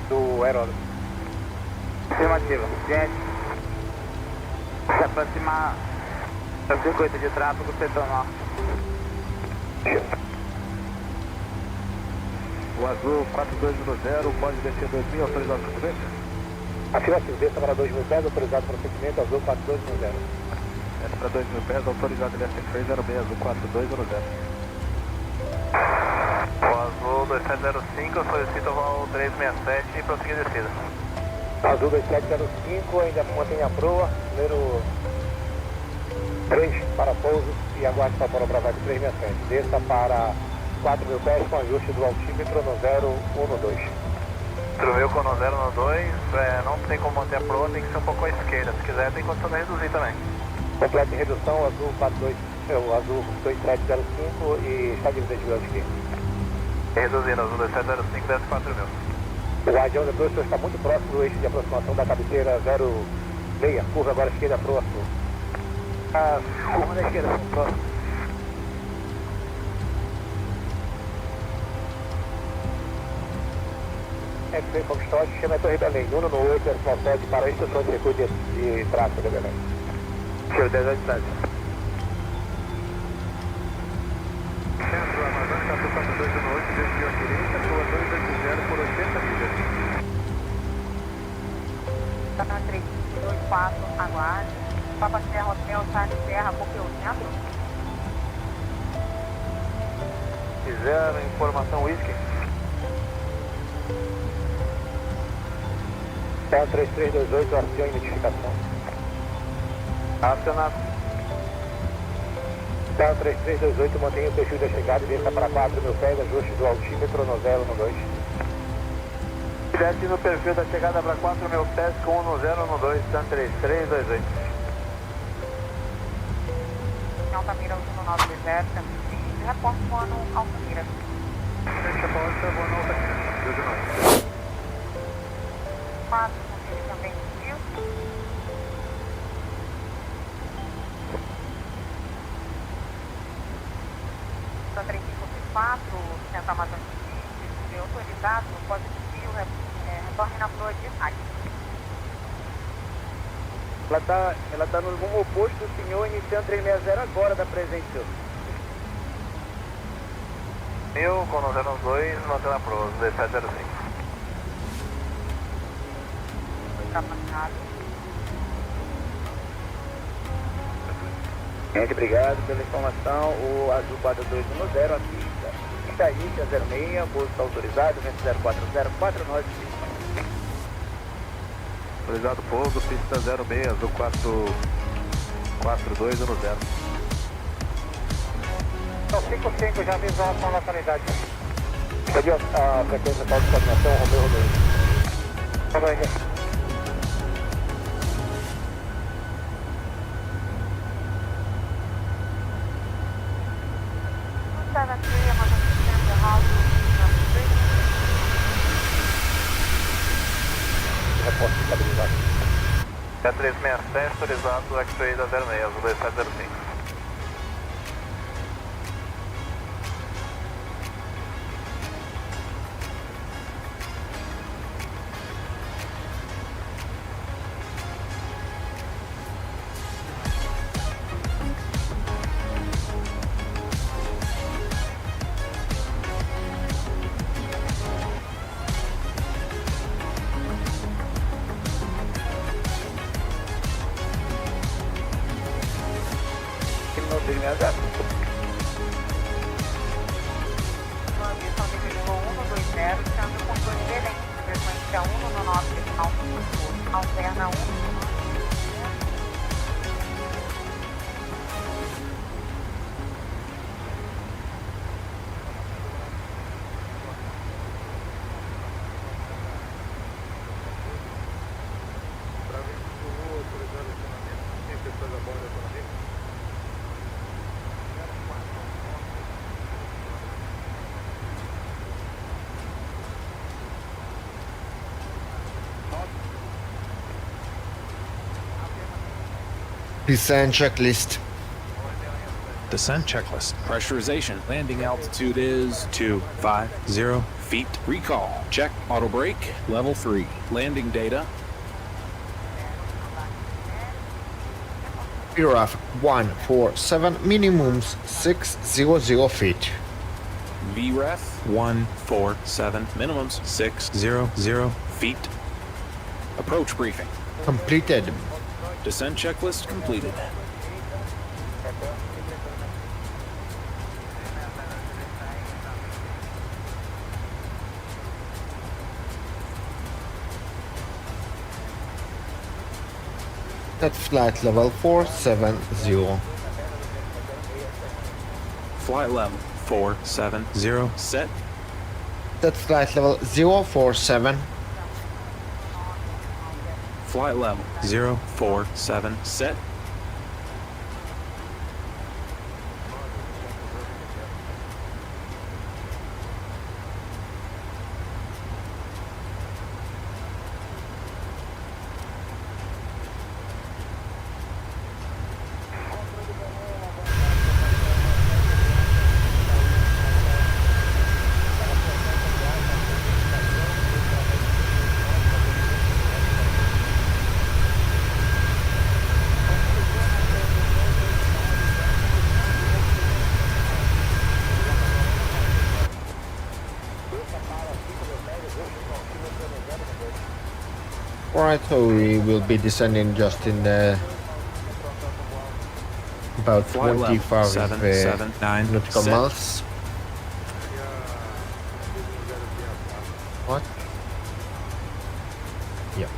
do aeródromo. Afirmativa. Gente, se aproximar do circuito de tráfego, setor norte. O azul 4210, pode descer 2000, autorizado para frequência? Afirmativo, desça para 2.000 pés, autorizado para procedimento, azul 4210. Desce para 2.000 pés, autorizado LS306, azul 4210. O azul 2705 solicita o voo 367 e prosseguir a descida. Azul 2705, ainda mantém a proa, número 3 para pouso e aguarde para a Bravo 367. Desça para 4.000 pés com ajuste do altímetro no 012. Truveu com no 012, não tem como manter a proa, tem que ser um pouco à esquerda. Se quiser, tem condição de reduzir também. Complete redução, azul 42, o azul 2705 e está de desvio de aqui. Reduzindo, azul 2705, desce 4 mil. O Guardião da Cruz está muito próximo do eixo de aproximação da cabeceira 06, curva agora esquerda próximo. A curva da esquerda próximo. X-Ray Foxtrot, chama a Torre Belém, 1 no 8, S9 para a instrução de circuito de tráfego de Belém. Cheio 1087. Centro, Amazônia, 442 no 8, desvio à direita, rua 280 por 80 milhas. Tá 324, aguarde. Papa Serra Hotel, Charlie Serra, Copeu Centro. Fizeram informação whisky. Tá 3328, aciona identificação. Acionado. Tá 3328, mantenha o perfil da chegada e desça para 4 mil pés, ajuste do altímetro no 0 no 2. Desce no perfil da chegada para 4 mil pés com 1 no 0 no 2, tá 3328. Altamira 1920, e reporte o ano Altamira. Reporte o ano Altamira, 2 4, ele também desvio. São 3564, Centro Amazônia de autorizado, pode desvio, retorne na flor de ataque. Ela tá no rumo oposto do senhor, iniciando 360 agora da presente, senhor. 1000 com 012, mantendo a proa, 1705. Ultrapassado. Gente, obrigado pela informação. O azul 4210, a pista. Pista Índia 06, pouso está autorizado, vento 04049. Autorizado pouso, pista 06, azul 442 no 0. Então, 55, já avisou a localidade. Pedi a frequência tal de coordenação, Romeu. Vamos aí, gente. Reporte estabilizado. É 367, autorizado, X-Ray da 06, azul 2705. Manutenção de nível 120, sendo controle Belém, frequência 1 no 9, alterna 1 no 9. Descent checklist. Descent checklist. Pressurization. Landing altitude is 250 feet. Recall. Check. Auto brake. Level 3. Landing data. PREF 147, minimums 600 feet. VREF 147. Minimums 600 feet. Approach briefing. Completed. Descent checklist completed. Set flight level 470. Flight level 470 set. Set flight level 047. Flight level 047 set. right, so we will be descending just in about Flight level 25 779 nautical set. miles. What? Yep.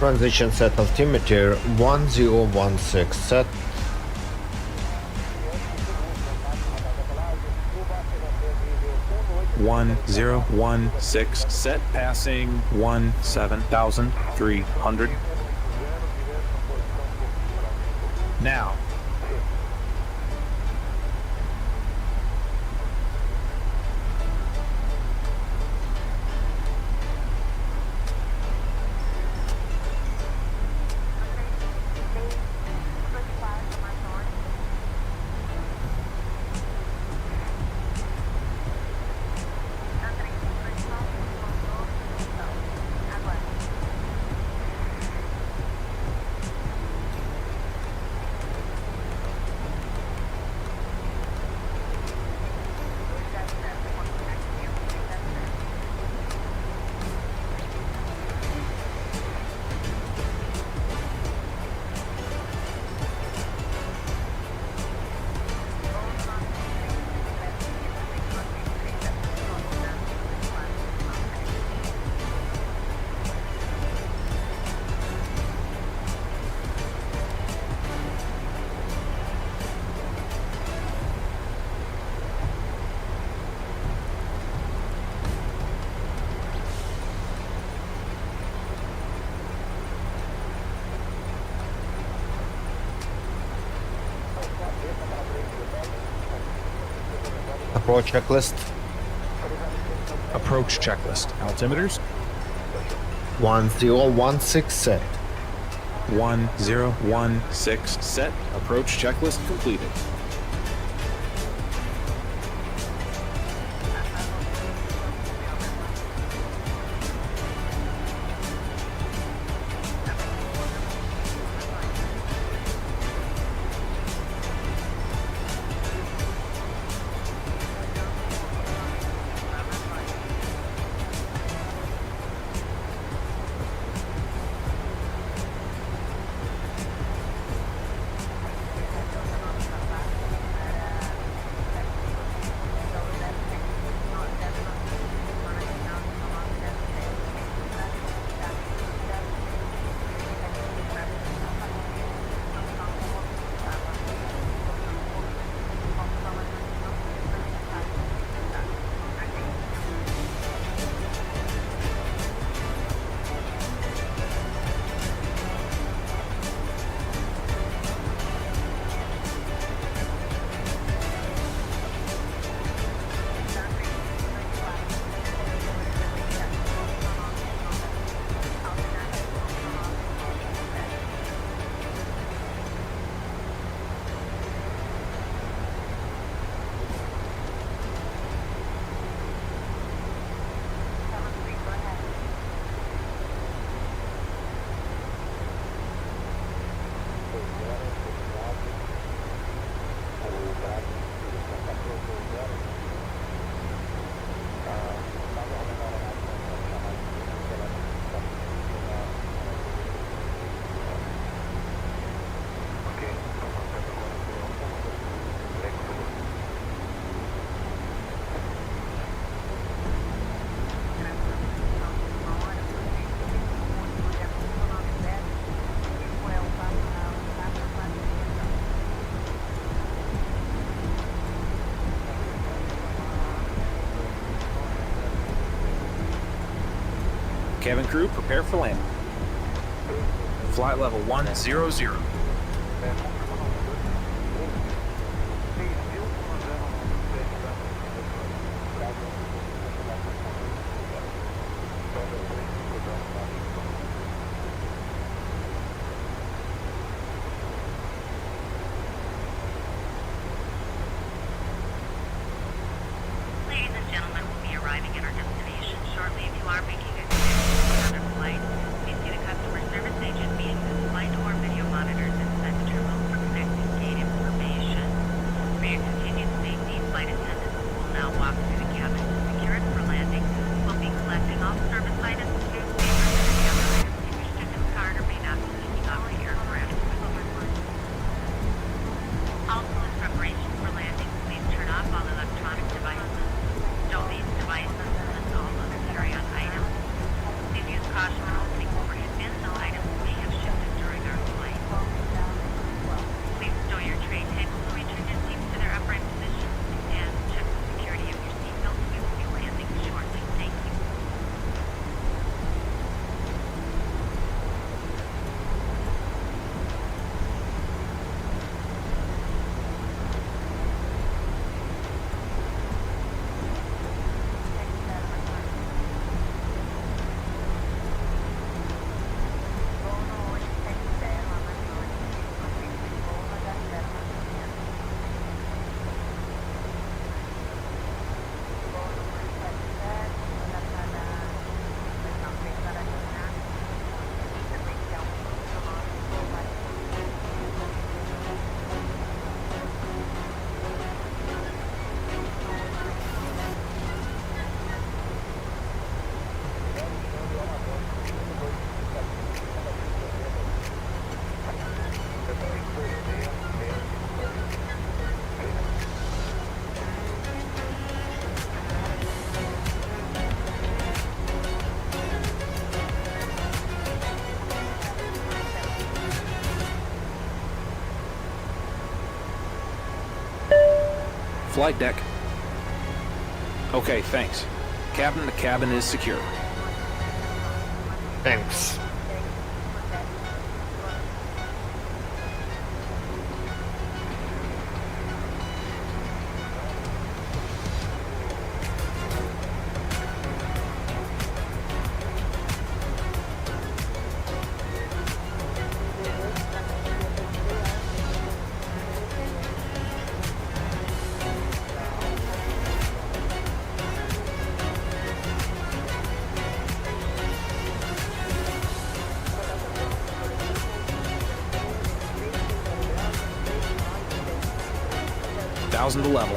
Transition set altimeter 1016 set. One 016 set, passing 17,300. Now. Approach checklist. Approach checklist. Altimeters. 1016 set. 1016 set. Approach checklist completed. Cabin crew, prepare for landing. Flight level 100. Ladies and gentlemen, we'll be arriving at our destination shortly. If you are making a decision for another flight, please see the customer service agent via the flight or video monitors inside the terminal. Flight deck. Okay, thanks. Captain, the cabin is secure. Thanks. Thousand to level.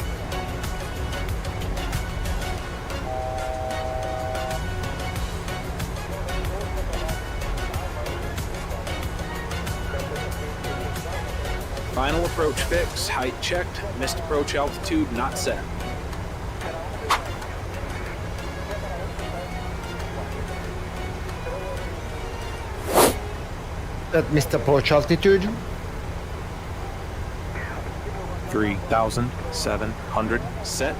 Final approach fix, height checked, missed approach altitude not set. That missed approach altitude. 3,700 set.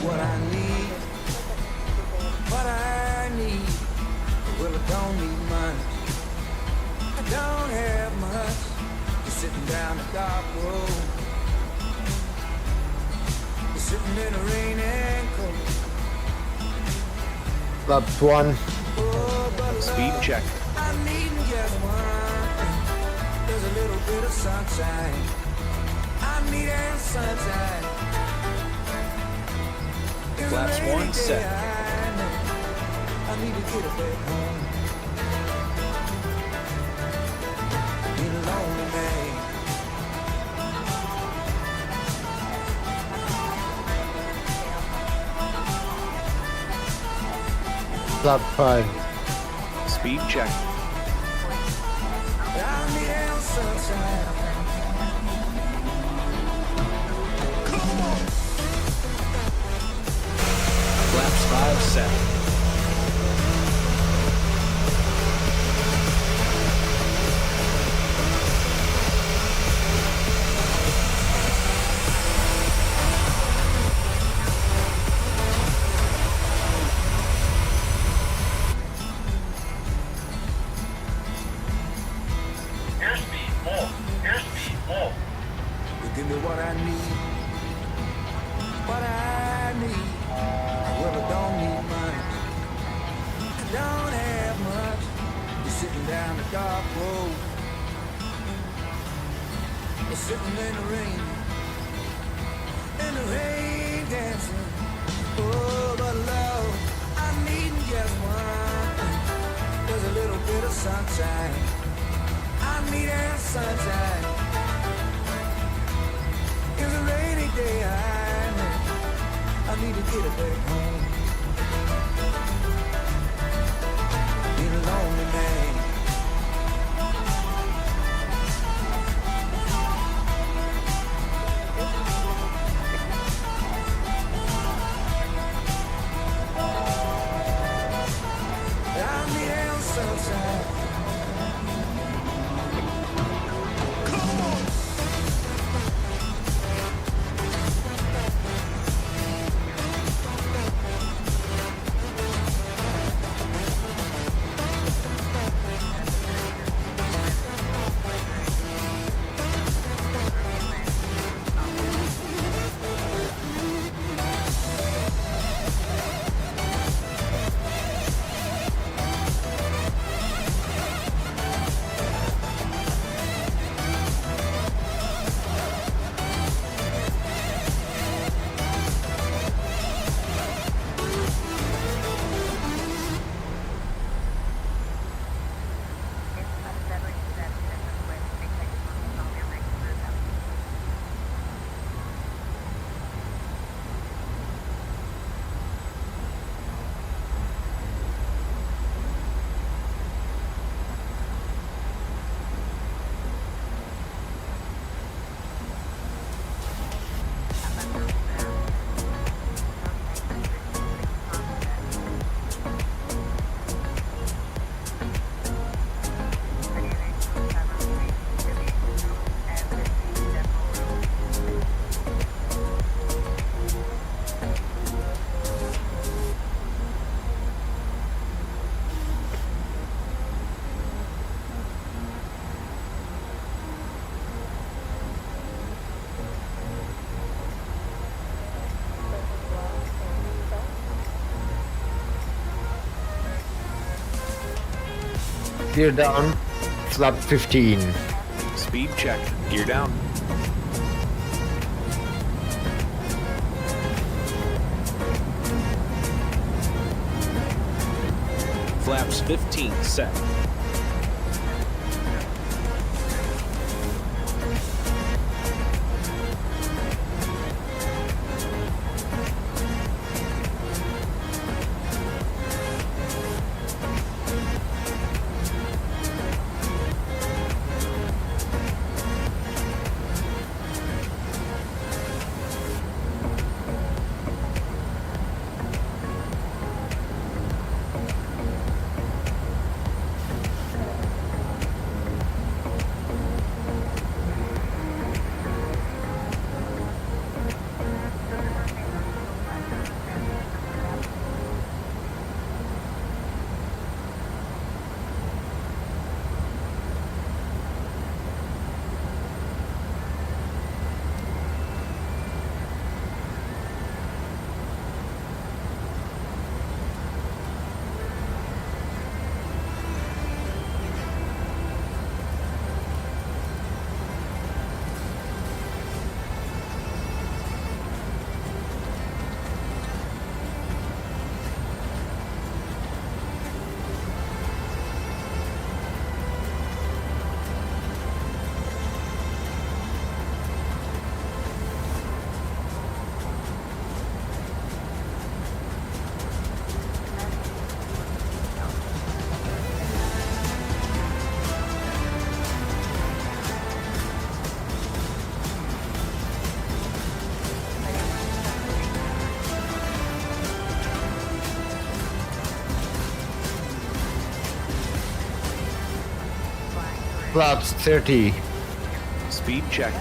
What I need, well, I don't need money, I don't have much, you're sitting down the dark road, you're sitting in the rain and cold. Flaps 1. Speed check. I need just one, there's a little bit of sunshine, I need that sunshine. Flaps 1 set. I need to get it back home. Been a lonely man. Flap 5. Speed check. I need that sunshine. Flaps 5 set. Airspeed full. Airspeed full. You give me what I need. What I need. Well, I don't need money. I don't have much. You're sitting down the dark road. You're sitting in the rain. In the rain dancing. Oh, but love, I need just one. There's a little bit of sunshine. I need that sunshine. It's a rainy day, I know. I need to get it back home. Been a lonely man. sunshine. Gear down, flap 15. Speed check. Gear down. Flaps 15 set. Flaps 30. Speed check.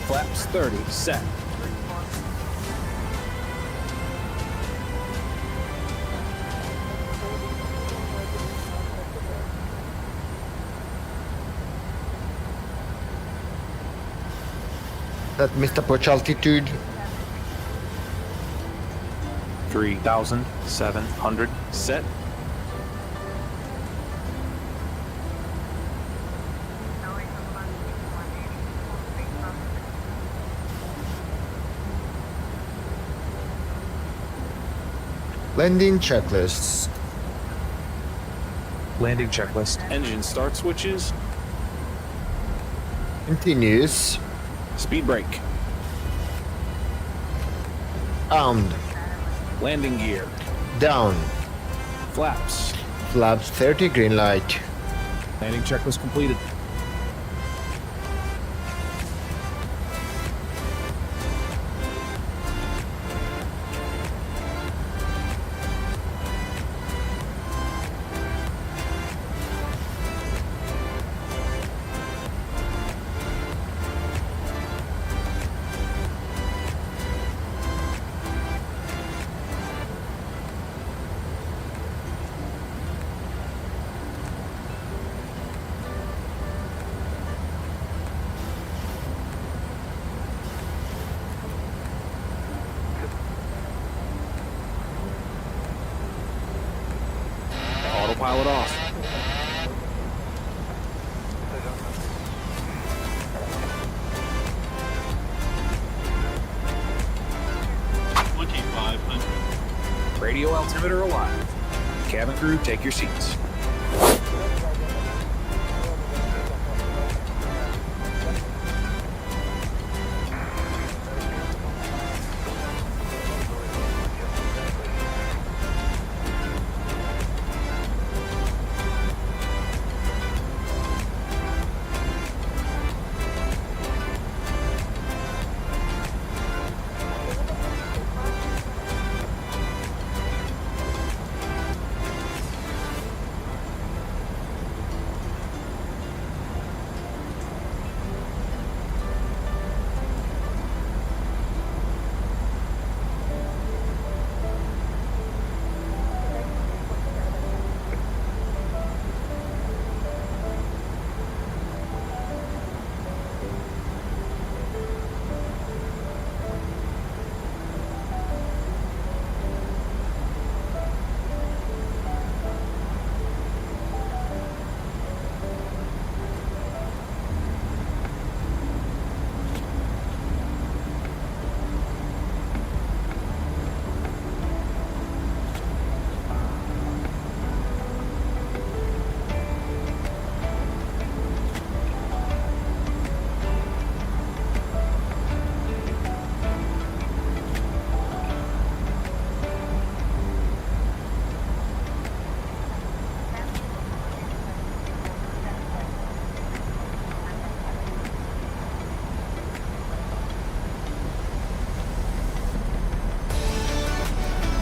Flaps 30 set. That missed approach altitude. 3,700 set. Landing checklists. Landing checklist. Engine start switches. Continues. Speed brake. Armed. Landing gear. Down. Flaps. Flaps 30, green light. Landing checklist completed. Pilot off. Radio altimeter alive. Cabin crew, take your seats.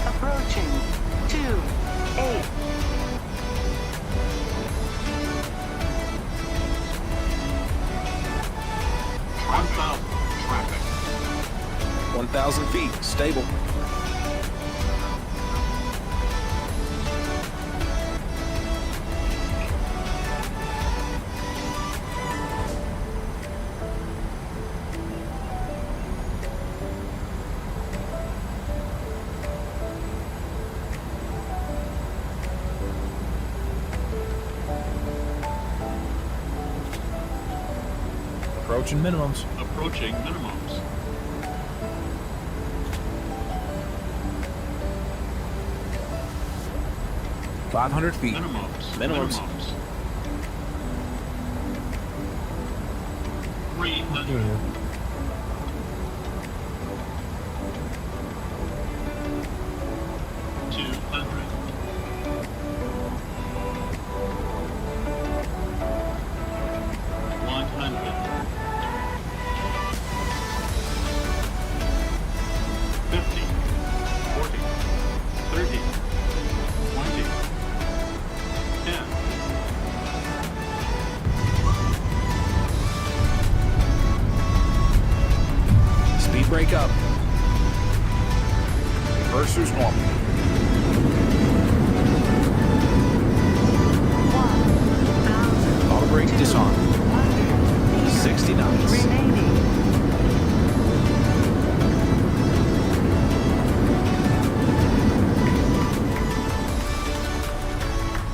Approaching 28. 1,000 feet, stable. Approaching minimums. Approaching minimums. $500 feet. Minimums. 300. 200. 100. 50. 40. 30. 20. 10. Speed brake up. Reverser's normal. Auto brake disarm. 60 knots.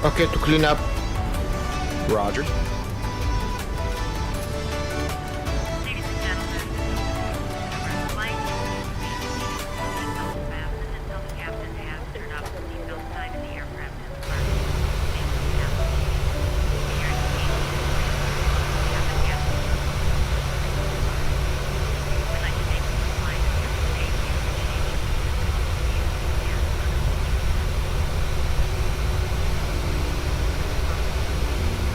Okay, to clean up. Roger. Ladies and gentlemen, over flight, seatbelts fastened until the captain has turned off the seatbelt sign in the aircraft is parked. We'd like to thank you for flying us here today.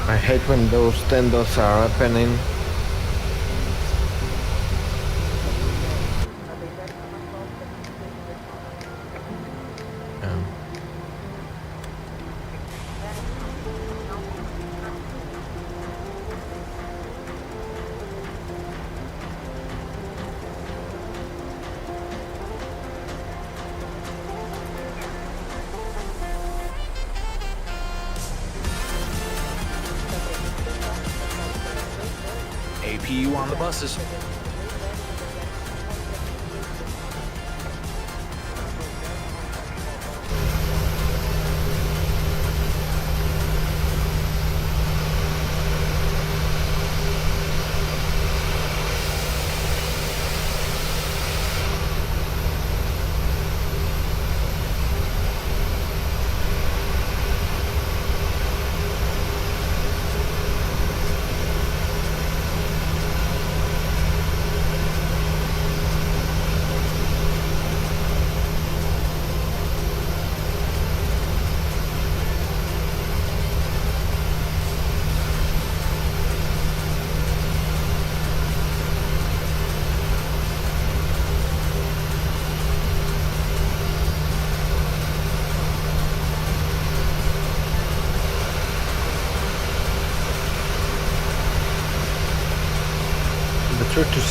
I hate when those tenders are happening. APU on the buses.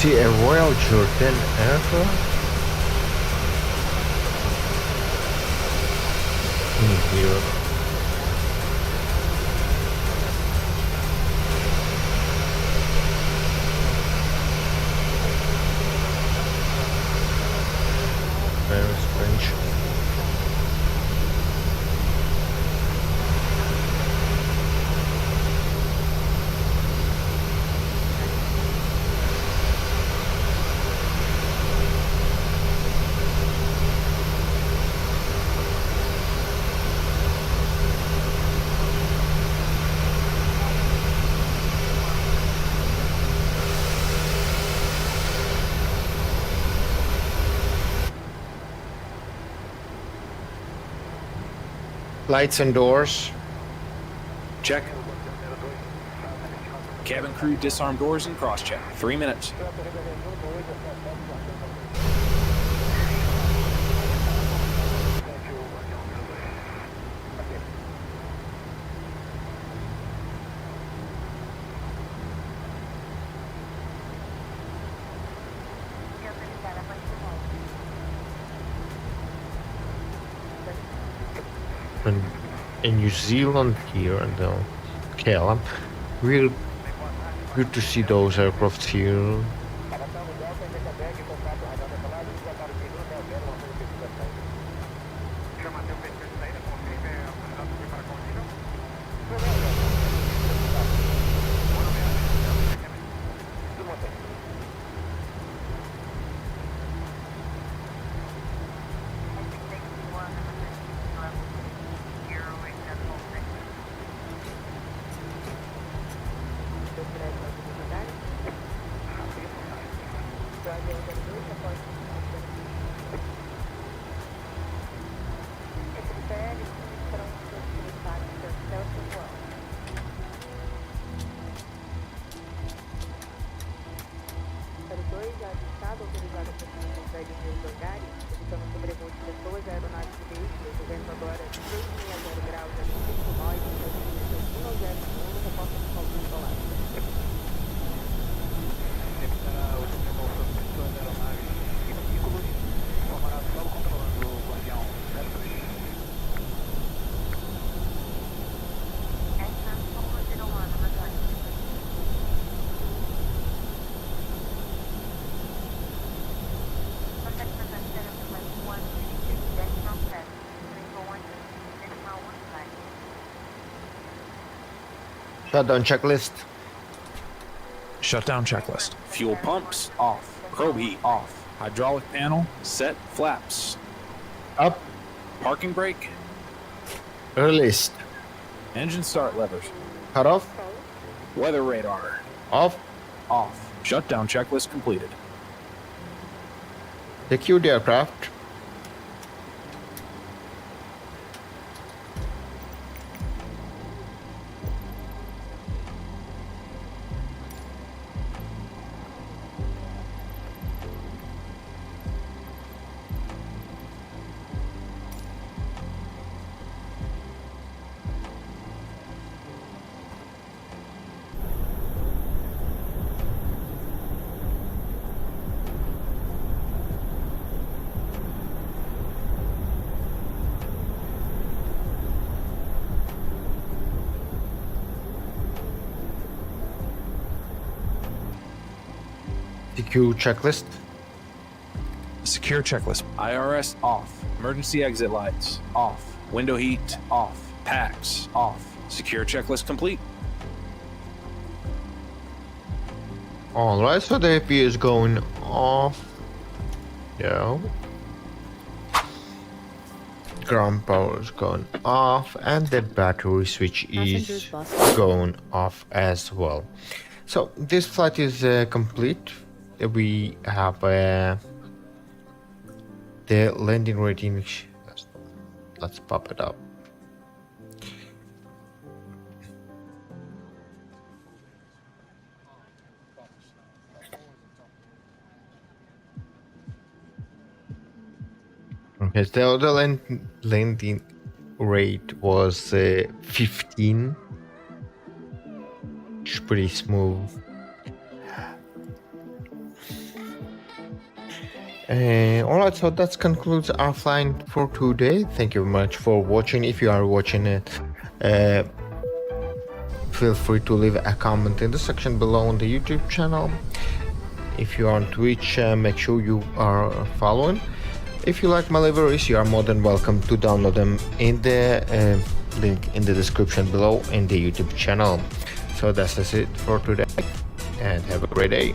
see a Royal Jordan aircraft in here. Very strange. Lights and doors. Check. Cabin crew disarm doors and cross check. 3 minutes. And in New Zealand here and KLM, real good to see those aircrafts here. Shutdown checklist. Shutdown checklist. Fuel pumps off. Probe heat off. Hydraulic panel set. Flaps up. Parking brake released. Engine start levers cut off. Weather radar off. Off. Shutdown checklist completed. Secure the aircraft. Secure checklist. Secure checklist. IRS off. Emergency exit lights off. Window heat off. Packs off. Secure checklist complete. Alright, so the AP is going off. Yeah. Ground power is going off, and the battery switch is going off as well. So this flight is complete. We have the landing rating. Let's pop it up. Okay, so the landing rate was 15. It's pretty smooth. Alright, so that concludes our flying for today. Thank you very much for watching. If you are watching it, feel free to leave a comment in the section below on the YouTube channel. If you are on Twitch, make sure you are following. If you like my liveries, you are more than welcome to download them in the link in the description below in the YouTube channel. So that's it for today, and have a great day.